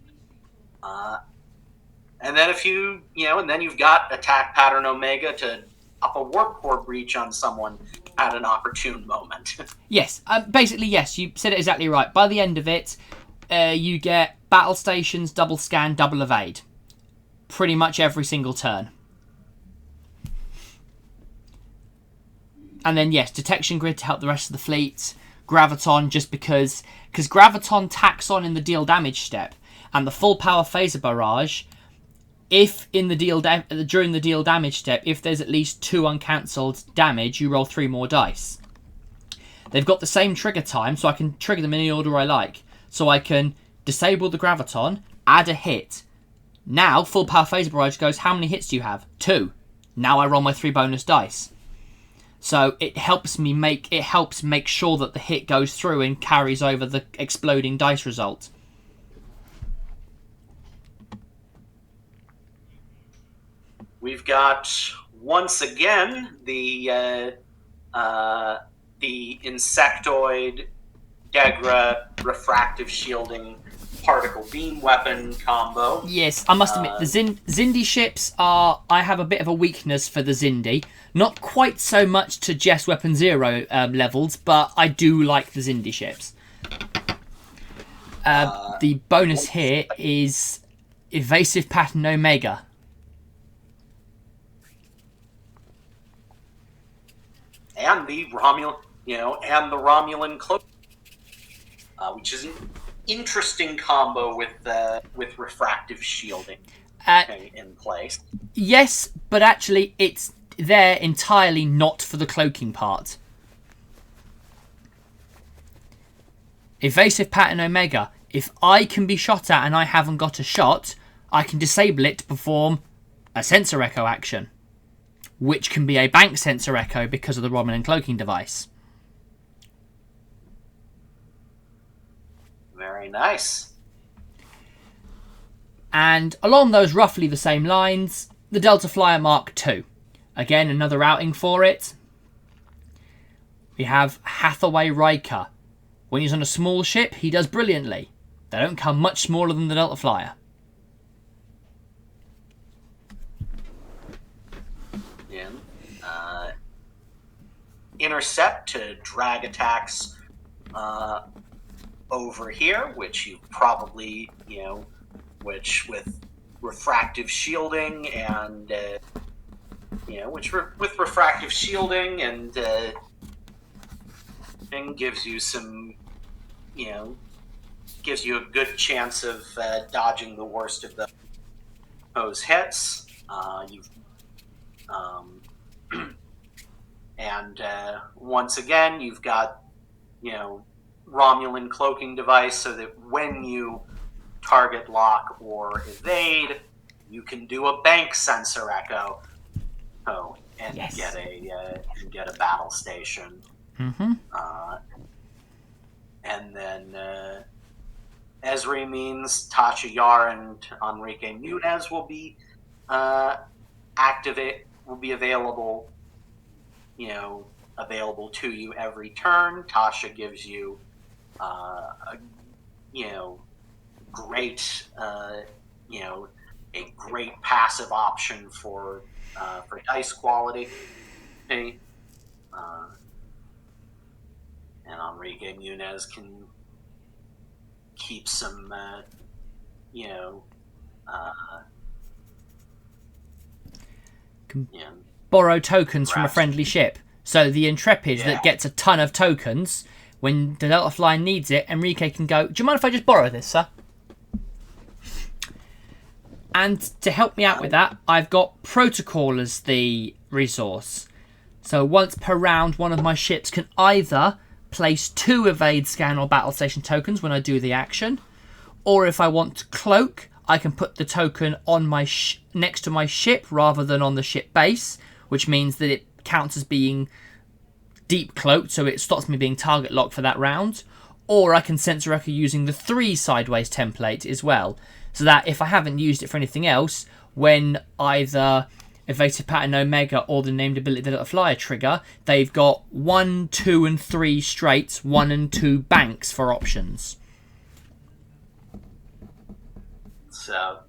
S2: And then and then you've got attack pattern Omega to up a warp core breach on someone at an opportune moment.
S1: Yes, basically, yes, you said it exactly right. By the end of it, you get battle stations, double scan, double evade. Pretty much every single turn. And then, yes, detection grid to help the rest of the fleet. Graviton, just because Graviton tacks on in the deal damage step. And the full power phaser barrage, if in the during the deal damage step, if there's at least 2 uncancelled damage, you roll 3 more dice. They've got the same trigger time, so I can trigger them in any order I like. So I can disable the Graviton, add a hit. Now, full power phaser barrage goes, how many hits do you have? 2. Now I roll my 3 bonus dice. So it helps make sure that the hit goes through and carries over the exploding dice result.
S2: We've got once again the insectoid Degra refractive shielding particle beam weapon combo.
S1: Yes, I must admit, the Zindi ships are... I have a bit of a weakness for the Zindi. Not quite so much to Jess Weapon Zero levels, but I do like the Zindi ships. The bonus here is Evasive Pattern Omega.
S2: And the Romulan cloak, which is an interesting combo with refractive shielding in place.
S1: Yes, but actually it's there entirely not for the cloaking part. Evasive Pattern Omega. If I can be shot at and I haven't got a shot, I can disable it to perform a sensor echo action, which can be a bank sensor echo because of the Romulan cloaking device.
S2: Very nice.
S1: And along those roughly the same lines, the Delta Flyer Mark II. Again, another outing for it. We have Hathaway Riker. When he's on a small ship, he does brilliantly. They don't come much smaller than the Delta Flyer.
S2: Intercept to drag attacks over here, which you probably, which with refractive shielding and, with refractive shielding and gives you some, gives you a good chance of dodging the worst of those hits. And once again, you've got, Romulan cloaking device, so that when you target lock or evade, you can do a bank sensor echo. And
S1: Yes.
S2: get a battle station.
S1: Mm-hmm.
S2: And then Esri means Tasha Yar and Enrique Nunez will be available, available to you every turn. Tasha gives you great a great passive option for dice quality. And Enrique Nunez can keep some,
S1: borrow tokens from a friendly ship. So the Intrepid that gets a ton of tokens, when the Delta Flyer needs it, Enrique can go, do you mind if I just borrow this, sir? And to help me out with that, I've got Protocol as the resource. So once per round, one of my ships can either place 2 evade, scan, or battle station tokens when I do the action, or if I want to cloak, I can put the token on my next to my ship rather than on the ship base, which means that it counts as being deep cloaked, so it stops me being target locked for that round. Or I can sensor echo using the 3 sideways template as well, so that if I haven't used it for anything else, when either Evasive Pattern Omega or the named ability that Flyer trigger, they've got 1, 2, and 3 straights, 1 and 2 banks for options.
S2: So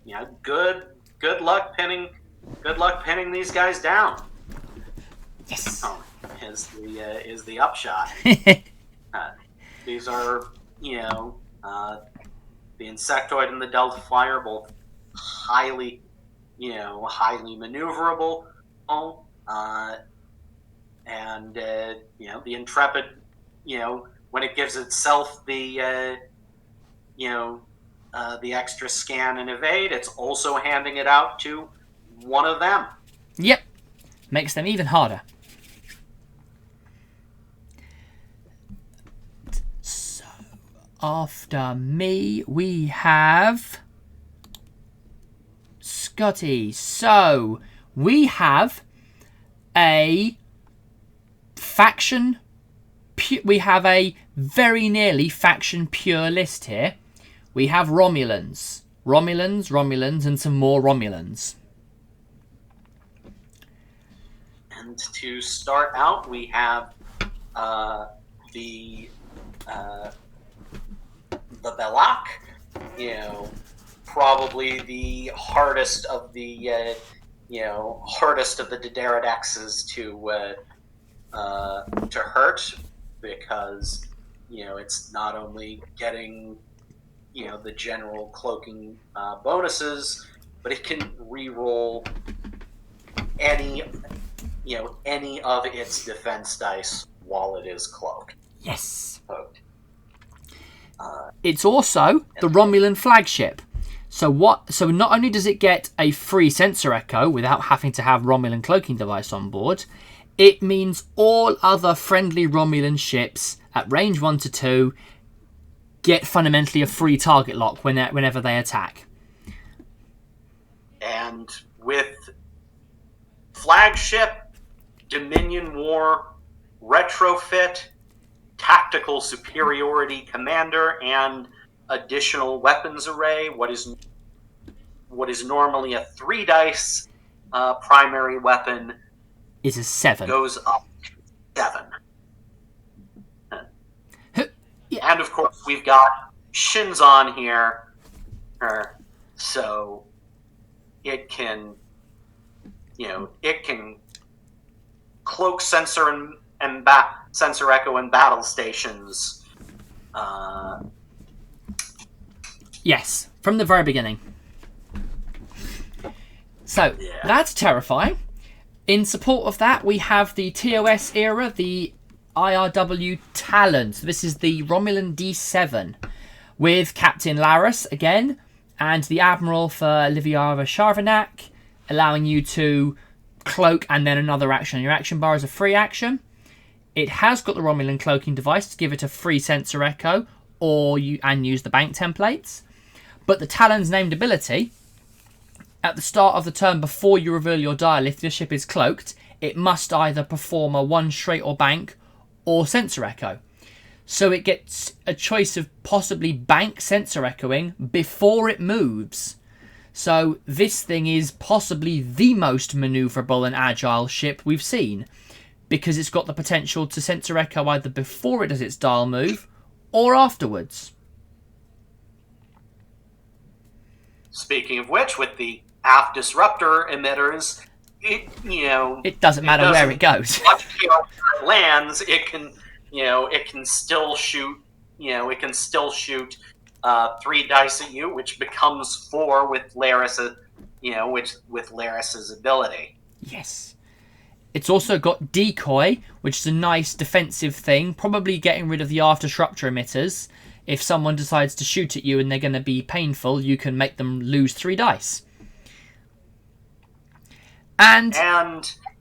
S2: good luck pinning these guys down.
S1: Yes.
S2: Is the upshot. These are the Insectoid and the Delta Flyer, both highly maneuverable, and the Intrepid, when it gives itself the extra scan and evade, it's also handing it out to one of them.
S1: Yep, makes them even harder. So after me, we have Scotty. So we have a faction. We have a very nearly faction pure list here. We have Romulans, and some more Romulans.
S2: And to start out, we have the Belloc, probably the hardest of the D'Deridexes to hurt, because it's not only getting the general cloaking bonuses, but it can re-roll any of its defense dice while it is cloaked.
S1: Yes. It's also the Romulan flagship. So not only does it get a free sensor echo without having to have Romulan cloaking device on board, it means all other friendly Romulan ships at range 1 to 2 get fundamentally a free target lock whenever they attack.
S2: And with flagship, Dominion War, retrofit, tactical superiority commander, and additional weapons array, what is normally a 3 dice primary weapon
S1: is a 7.
S2: Goes up to 7. And of course, we've got Shinzon here, so it can, cloak sensor and sensor echo and battle stations.
S1: Yes, from the very beginning. So that's terrifying. In support of that, we have the TOS era, the IRW Talon. So this is the Romulan D7. with Captain Laris again, and the Admiral for Liviara Sharvanak, allowing you to cloak and then another action on your action bar as a free action. It has got the Romulan cloaking device to give it a free sensor echo, and use the bank templates. But the Talon's named ability, at the start of the turn before you reveal your dial, if your ship is cloaked, it must either perform a one straight or bank or sensor echo. So it gets a choice of possibly bank sensor echoing before it moves. So this thing is possibly the most manoeuvrable and agile ship we've seen, because it's got the potential to sensor echo either before it does its dial move or afterwards.
S2: Speaking of which, with the aft disruptor emitters,
S1: it doesn't matter where it goes.
S2: Once it lands, it can still shoot. It can still shoot 3 dice at you, which becomes 4 with Laris. With Laris's ability.
S1: Yes. It's also got decoy, which is a nice defensive thing, probably getting rid of the aft disruptor emitters. If someone decides to shoot at you and they're going to be painful, you can make them lose 3 dice. And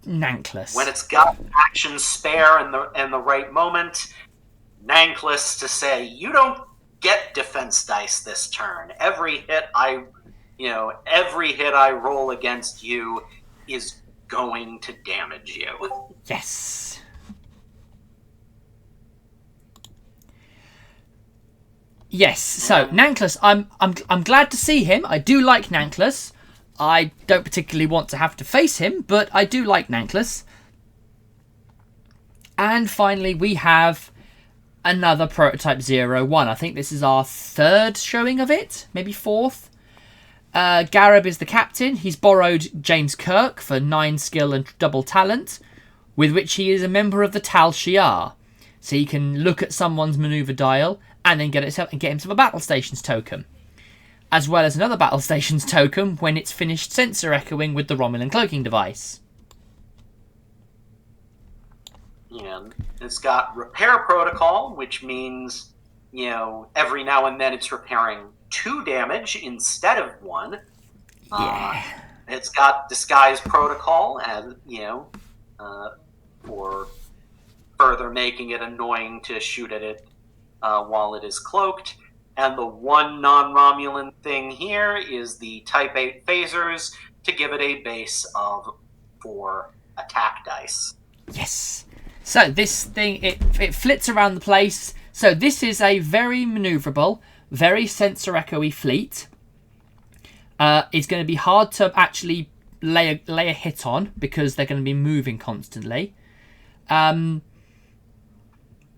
S1: Nanklus.
S2: When it's got action spare in the right moment, Nanklus to say, you don't get defense dice this turn. Every hit I roll against you is going to damage you.
S1: Yes. Yes. So Nanklus, I'm glad to see him. I do like Nanklus. I don't particularly want to have to face him, but I do like Nanklus. And finally, we have another Prototype 01. I think this is our 3rd showing of it, maybe 4th. Gareb is the captain. He's borrowed James Kirk for 9 skill and double talent, with which he is a member of the Tal Shiar. So he can look at someone's maneuver dial and then get himself a Battle Stations token, as well as another Battle Stations token when it's finished sensor echoing with the Romulan cloaking device.
S2: And it's got repair protocol, which means, every now and then it's repairing 2 damage instead of 1.
S1: Yeah.
S2: It's got disguise protocol, as for further making it annoying to shoot at it while it is cloaked. And the one non-Romulan thing here is the Type 8 phasers to give it a base of 4 attack dice.
S1: Yes. So this thing, it flits around the place. So this is a very manoeuvrable, very sensor echoey fleet. It's going to be hard to actually lay a hit on because they're going to be moving constantly.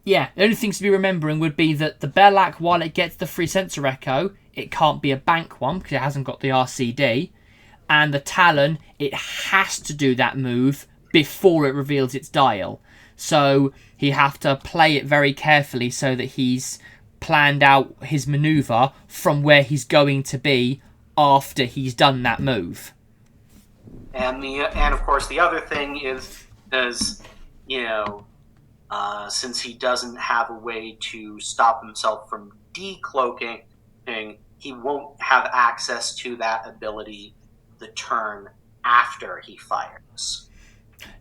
S1: Yeah, the only things to be remembering would be that the Belak, while it gets the free sensor echo, it can't be a bank one because it hasn't got the RCD. And the Talon, it has to do that move before it reveals its dial. So he have to play it very carefully so that he's planned out his maneuver from where he's going to be after he's done that move.
S2: And of course the other thing is since he doesn't have a way to stop himself from decloaking, he won't have access to that ability the turn after he fires.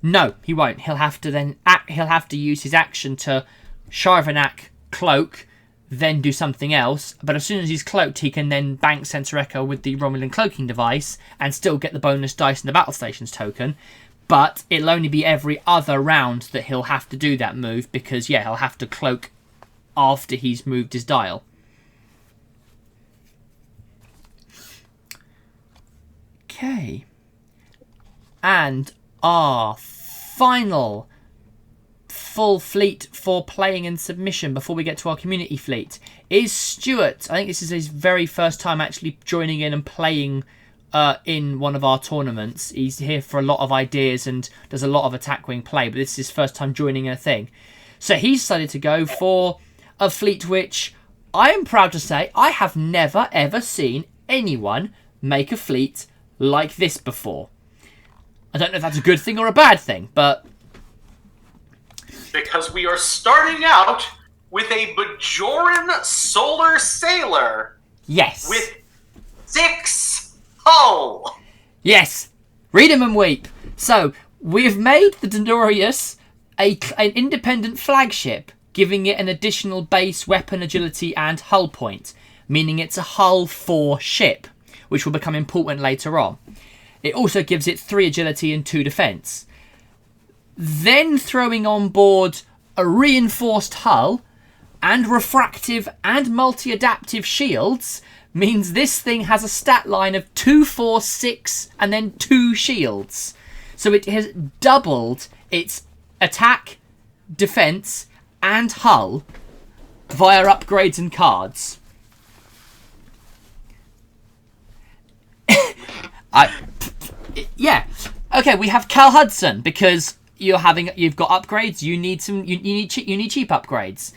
S1: No, he won't. He'll have to use his action to Sharvanak cloak, then do something else. But as soon as he's cloaked, he can then bank sensor echo with the Romulan cloaking device and still get the bonus dice and the Battle Stations token. But it'll only be every other round that he'll have to do that move because, he'll have to cloak after he's moved his dial. Okay. And our final full fleet for playing and submission before we get to our community fleet is Stuart. I think this is his very first time actually joining in and playing in one of our tournaments. He's here for a lot of ideas and does a lot of attack wing play, but this is his first time joining a thing. So he's decided to go for a fleet which I am proud to say I have never ever seen anyone make a fleet like this before. I don't know if that's a good thing or a bad thing, but...
S2: Because we are starting out with a Bajoran Solar Sailor
S1: Yes.
S2: with 6 hull.
S1: Yes. Read 'em and weep. So, we've made the Denorius an independent flagship, giving it an additional base weapon agility and hull point, meaning it's a hull 4 ship, which will become important later on. It also gives it 3 agility and 2 defense. Then throwing on board a reinforced hull and refractive and multi-adaptive shields means this thing has a stat line of 2, 4, 6 and then 2 shields. So it has doubled its attack, defense and hull via upgrades and cards. Yeah. Okay, we have Cal Hudson because you've got upgrades. You need cheap upgrades.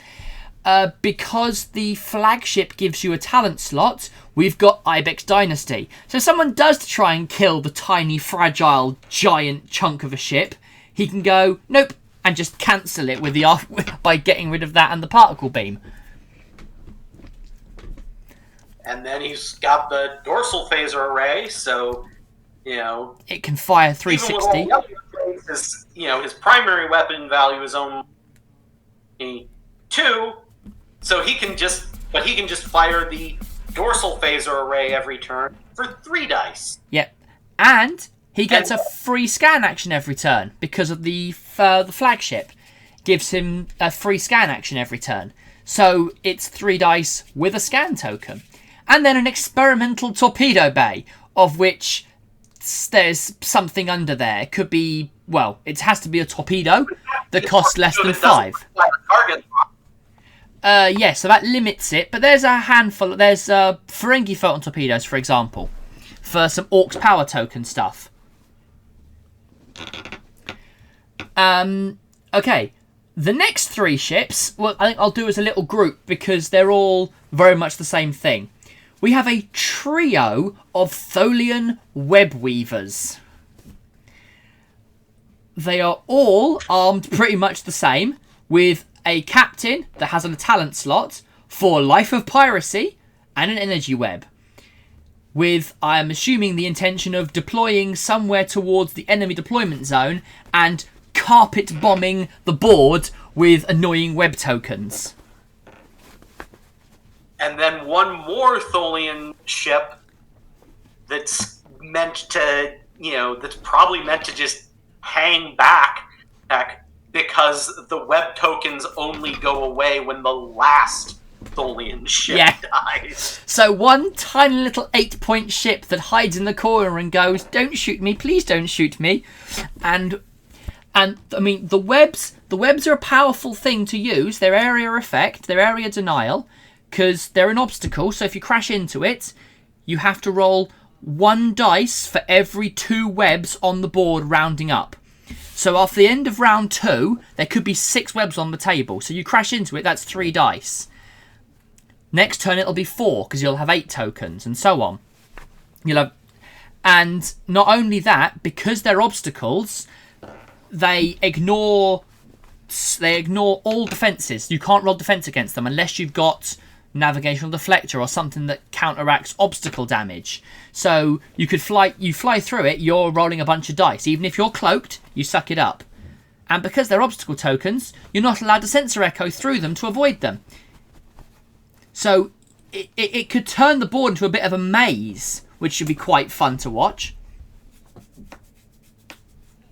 S1: Because the flagship gives you a talent slot, we've got Ibex Dynasty. So if someone does try and kill the tiny, fragile, giant chunk of a ship, he can go, nope, and just cancel it by getting rid of that and the particle beam.
S2: And then he's got the dorsal phaser array, so,
S1: it can fire 360.
S2: Even with all the upgrades, his primary weapon value is only 2, so he can just fire the dorsal phaser array every turn for 3 dice.
S1: Yep, and he gets a free scan action every turn because of the flagship gives him a free scan action every turn. So it's 3 dice with a scan token. And then an experimental torpedo bay, of which there's something under there. It could be, it has to be a torpedo that costs less than 5. So that limits it. But there's a handful. There's Ferengi photon torpedoes, for example, for some Orcs power token stuff. Okay. The next 3 ships, I think I'll do as a little group because they're all very much the same thing. We have a trio of Tholian web weavers. They are all armed pretty much the same, with a captain that has a talent slot for Life of Piracy and an energy web. With, I am assuming, the intention of deploying somewhere towards the enemy deployment zone and carpet bombing the board with annoying web tokens.
S2: And then one more Tholian ship that's meant to, that's probably meant to just hang back because the web tokens only go away when the last Tholian ship dies.
S1: So one tiny little 8-point ship that hides in the corner and goes, "Don't shoot me, please don't shoot me." And I mean, the webs are a powerful thing to use. Their area effect, their area denial, because they're an obstacle. So if you crash into it, you have to roll 1 dice for every 2 webs on the board, rounding up. So after the end of round 2, there could be 6 webs on the table. So you crash into it, that's 3 dice. Next turn it'll be 4 because you'll have 8 tokens, and so on. And not only that, because they're obstacles, they ignore all defenses. You can't roll defense against them unless you've got navigational deflector or something that counteracts obstacle damage. So you fly through it, you're rolling a bunch of dice. Even if you're cloaked, you suck it up. And because they're obstacle tokens, you're not allowed to sensor echo through them to avoid them. So it could turn the board into a bit of a maze, which should be quite fun to watch.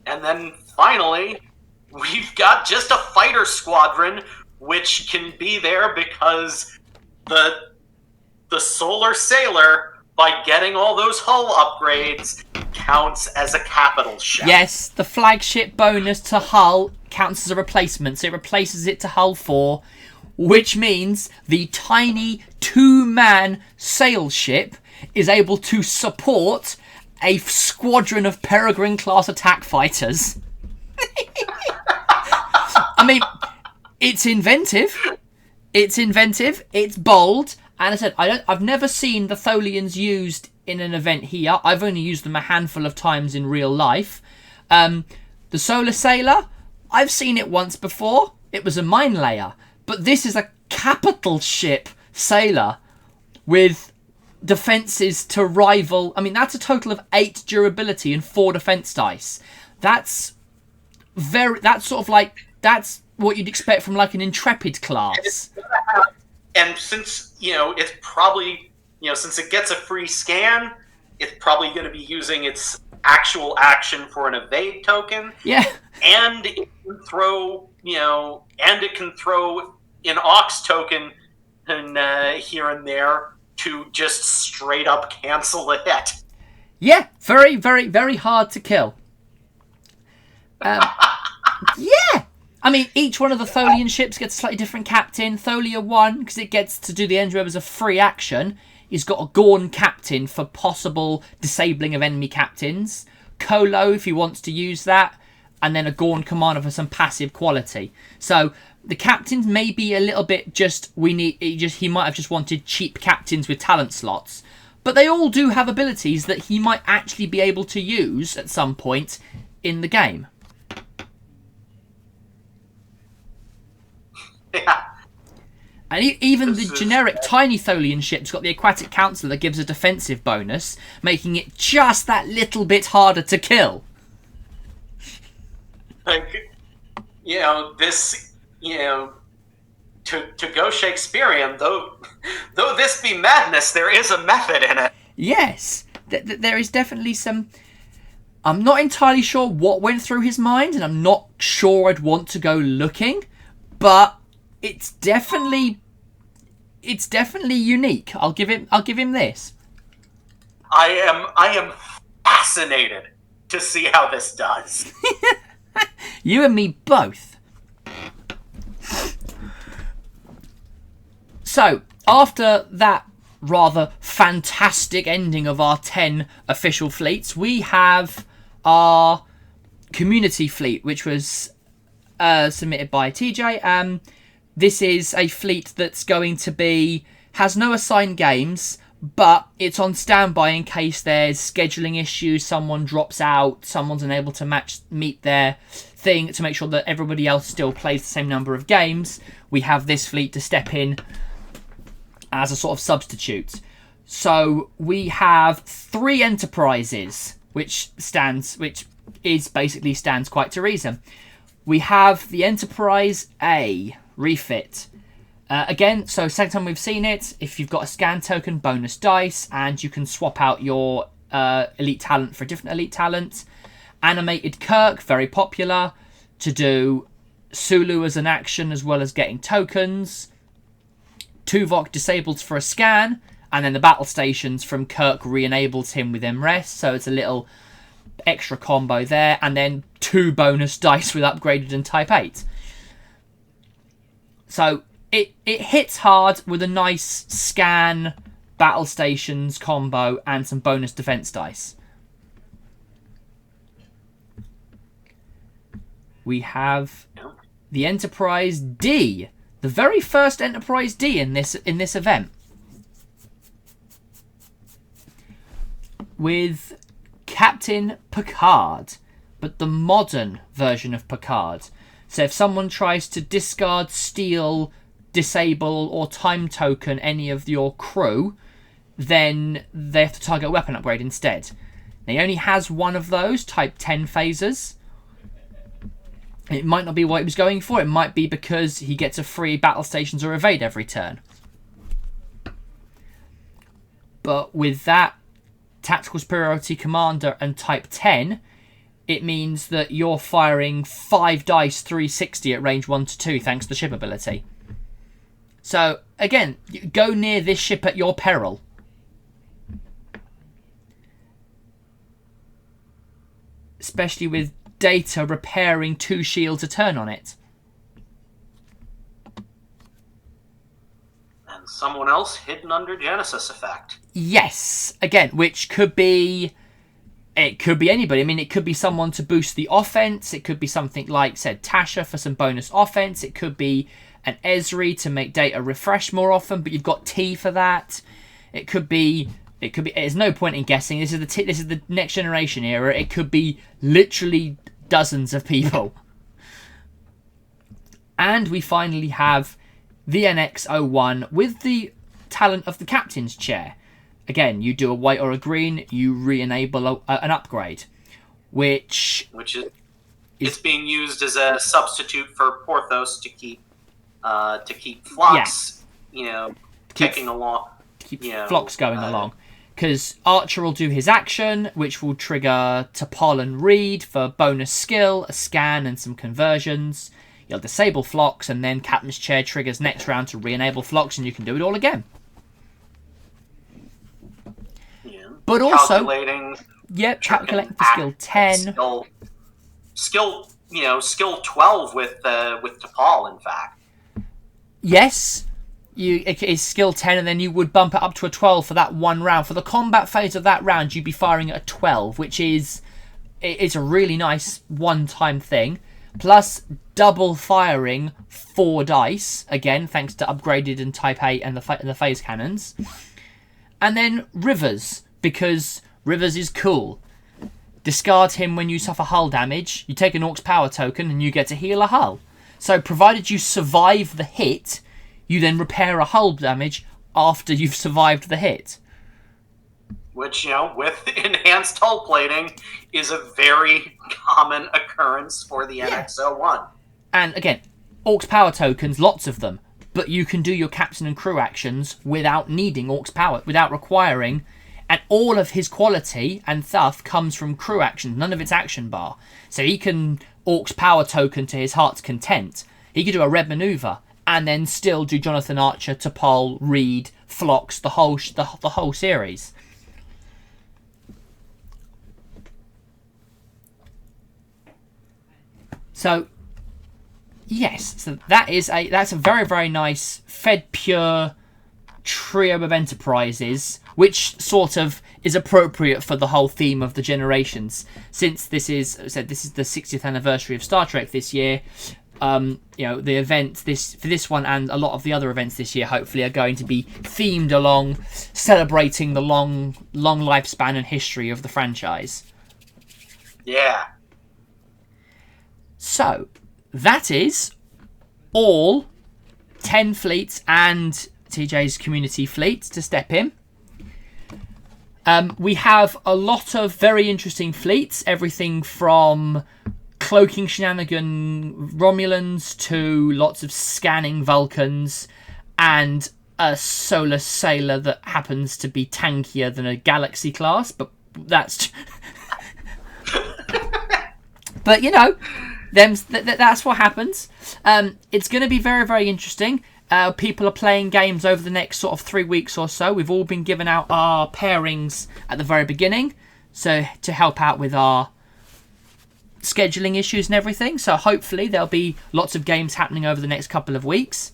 S2: And then finally, we've got just a fighter squadron, which can be there because the Solar Sailor, by getting all those hull upgrades, counts as a capital ship.
S1: Yes, the flagship bonus to hull counts as a replacement, so it replaces it to hull 4, which means the tiny 2-man sail ship is able to support a squadron of Peregrine-class attack fighters. I mean, it's inventive. It's bold. And I said, I've never seen the Tholians used in an event here. I've only used them a handful of times in real life. The Solar Sailor, I've seen it once before. It was a mine layer. But this is a capital ship sailor with defenses to rival. I mean, that's a total of 8 durability and 4 defense dice. That's sort of like, that's what you'd expect from like an intrepid class.
S2: And since, it's probably, since it gets a free scan, it's probably going to be using its actual action for an evade token.
S1: Yeah.
S2: And it can throw, an Ox token and here and there to just straight up cancel a hit.
S1: Yeah, very, very, very hard to kill. Yeah! I mean, each one of the Tholian ships gets a slightly different captain. Tholia 1, because it gets to do the end web as a free action, he's got a Gorn captain for possible disabling of enemy captains. Colo, if he wants to use that. And then a Gorn commander for some passive quality. So the captains may be a little bit he might have just wanted cheap captains with talent slots. But they all do have abilities that he might actually be able to use at some point in the game.
S2: Yeah.
S1: And even the generic tiny Tholian ship's got the Aquatic Council that gives a defensive bonus, making it just that little bit harder to kill.
S2: Like, this, to go Shakespearean, though this be madness, there is a method in it.
S1: Yes, there is definitely some. I'm not entirely sure what went through his mind, and I'm not sure I'd want to go looking, but it's definitely unique. I'll give him this.
S2: I am fascinated to see how this does.
S1: You and me both. So, after that rather fantastic ending of our 10 official fleets, we have our community fleet, which was submitted by TJ. This is a fleet that's going to has no assigned games, but it's on standby in case there's scheduling issues, someone drops out, someone's unable to meet their thing, to make sure that everybody else still plays the same number of games. We have this fleet to step in as a sort of substitute. So we have 3 enterprises, which stands quite to reason. We have the Enterprise A refit. Again, so second time we've seen it, if you've got a scan token, bonus dice, and you can swap out your elite talent for a different elite talent. Animated Kirk, very popular, to do Sulu as an action as well as getting tokens. Tuvok disables for a scan, and then the battle stations from Kirk re-enables him with MRES, so it's a little extra combo there, and then 2 bonus dice with upgraded and Type 8. So it hits hard with a nice scan, battle stations combo, and some bonus defense dice. We have the Enterprise D, the very first Enterprise D in this event, with Captain Picard, but the modern version of Picard. So if someone tries to discard, steal, disable, or time token any of your crew, then they have to target a weapon upgrade instead. Now, he only has one of those, Type 10 phasers. It might not be what he was going for. It might be because he gets a free battle stations or evade every turn. But with that Tactical Superiority Commander and Type 10, it means that you're firing 5 dice 360 at range 1 to 2 thanks to the ship ability. So, again, go near this ship at your peril. Especially with Data repairing 2 shields a turn on it.
S2: And someone else hidden under Genesis effect.
S1: Yes, again, which could be... It could be anybody. I mean, it could be someone to boost the offense. It could be something like, said, Tasha for some bonus offense. It could be an Esri to make Data refresh more often, but you've got T for that. It could be... There's no point in guessing. This is the next generation era. It could be literally dozens of people. And we finally have the NX-01 with the talent of the captain's chair. Again, you do a white or a green, you re-enable an upgrade, which
S2: is it's being used as a substitute for Porthos to keep Phlox, kicking along,
S1: keep Phlox going along. Because Archer will do his action, which will trigger T'Pol and Reed for bonus skill, a scan, and some conversions. You'll disable Phlox, and then Captain's Chair triggers next round to re-enable Phlox, and you can do it all again.
S2: Yeah.
S1: But also,
S2: calculating
S1: for skill 10.
S2: Skill 12 with T'Pol, in fact.
S1: Yes, it is skill 10, and then you would bump it up to a 12 for that one round. For the combat phase of that round, you'd be firing at a 12, which is a really nice one-time thing. Plus, double firing 4 dice, again, thanks to upgraded and Type 8 and the phase cannons. And then Rivers, because Rivers is cool. Discard him when you suffer hull damage. You take an Orc's power token and you get to heal a hull. So provided you survive the hit, you then repair a hull damage after you've survived the hit.
S2: Which, with enhanced hull plating, is a very common occurrence for the NX-01.
S1: And again, Orc's power tokens, lots of them. But you can do your captain and crew actions without needing Orc's power, without requiring. And all of his quality and stuff comes from crew actions. None of it's action bar. So he can Orc's power token to his heart's content. He could do a red maneuver and then still do Jonathan Archer, T'Pol, Reed, Phlox, the whole series. So, yes, so that's a very, very nice Fed Pure trio of enterprises, which sort of is appropriate for the whole theme of the generations. Since this is the 60th anniversary of Star Trek this year, the event for this one and a lot of the other events this year hopefully are going to be themed along celebrating the long lifespan and history of the franchise.
S2: Yeah.
S1: So, that is all 10 fleets and TJ's community fleet to step in. We have a lot of very interesting fleets, everything from cloaking shenanigan Romulans to lots of scanning Vulcans and a solar sailor that happens to be tankier than a Galaxy class, but that's... But, that's what happens. It's going to be very, very interesting. People are playing games over the next sort of 3 weeks or so. We've all been given out our pairings at the very beginning, so to help out with our scheduling issues and everything. So hopefully there'll be lots of games happening over the next couple of weeks.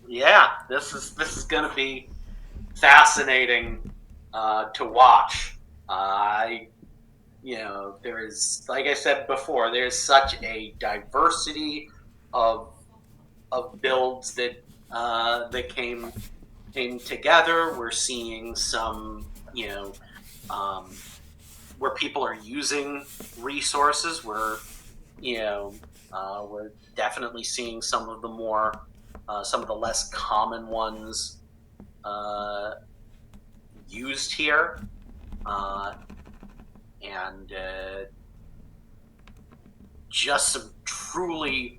S2: Yeah, this is going to be fascinating to watch. There is, like I said before, there's such a diversity of builds that came together. We're seeing some, where people are using resources. We're definitely seeing some of the less common ones used here. And just some truly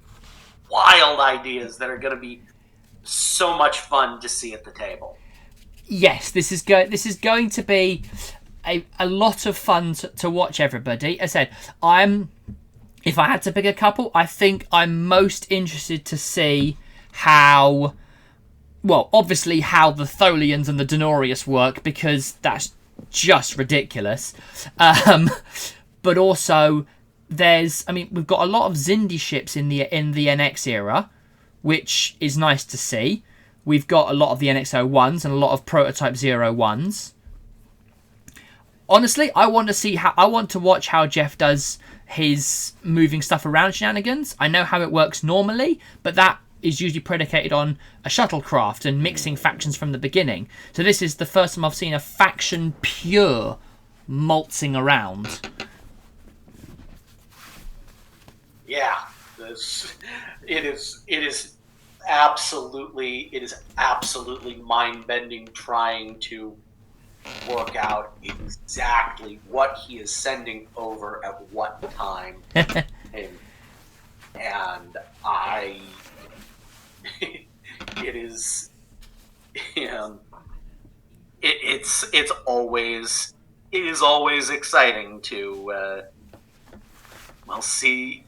S2: wild ideas that are going to be so much fun to see at the table.
S1: Yes, this is going to be a lot of fun to watch, everybody. As I said, if I had to pick a couple, I think I'm most interested to see how the Tholians and the Denorius work, because that's just ridiculous. But also we've got a lot of Xindi ships in the NX era, which is nice to see. We've got a lot of the NX-01s and a lot of prototype 01s. Honestly, I want to watch how Jeff does his moving stuff around shenanigans. I know how it works normally, but that is usually predicated on a shuttlecraft and mixing factions from the beginning. So this is the first time I've seen a faction pure maltzing around.
S2: Yeah, this, it is absolutely mind bending trying to work out exactly what he is sending over at what time, and I, it is, it's always exciting to see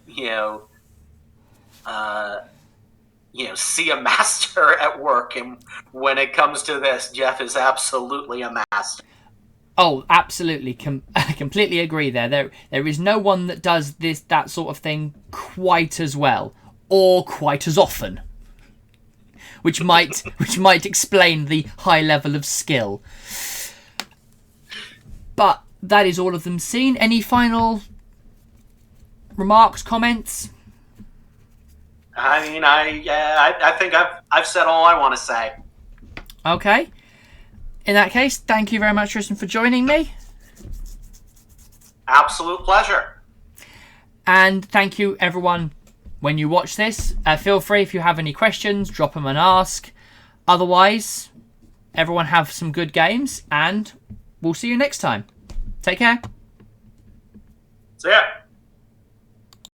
S2: see a master at work, and when it comes to this, Jeff is absolutely a master.
S1: Oh, absolutely. I completely agree there. There is no one that does that sort of thing quite as well or quite as often. Which might explain the high level of skill. But that is all of them seen. Any final remarks, comments?
S2: I mean, I think I've said all I want to say.
S1: Okay. In that case, thank you very much, Tristan, for joining me.
S2: Absolute pleasure.
S1: And thank you, everyone, when you watch this. Feel free, if you have any questions, drop them and ask. Otherwise, everyone have some good games, and we'll see you next time. Take care.
S2: See ya.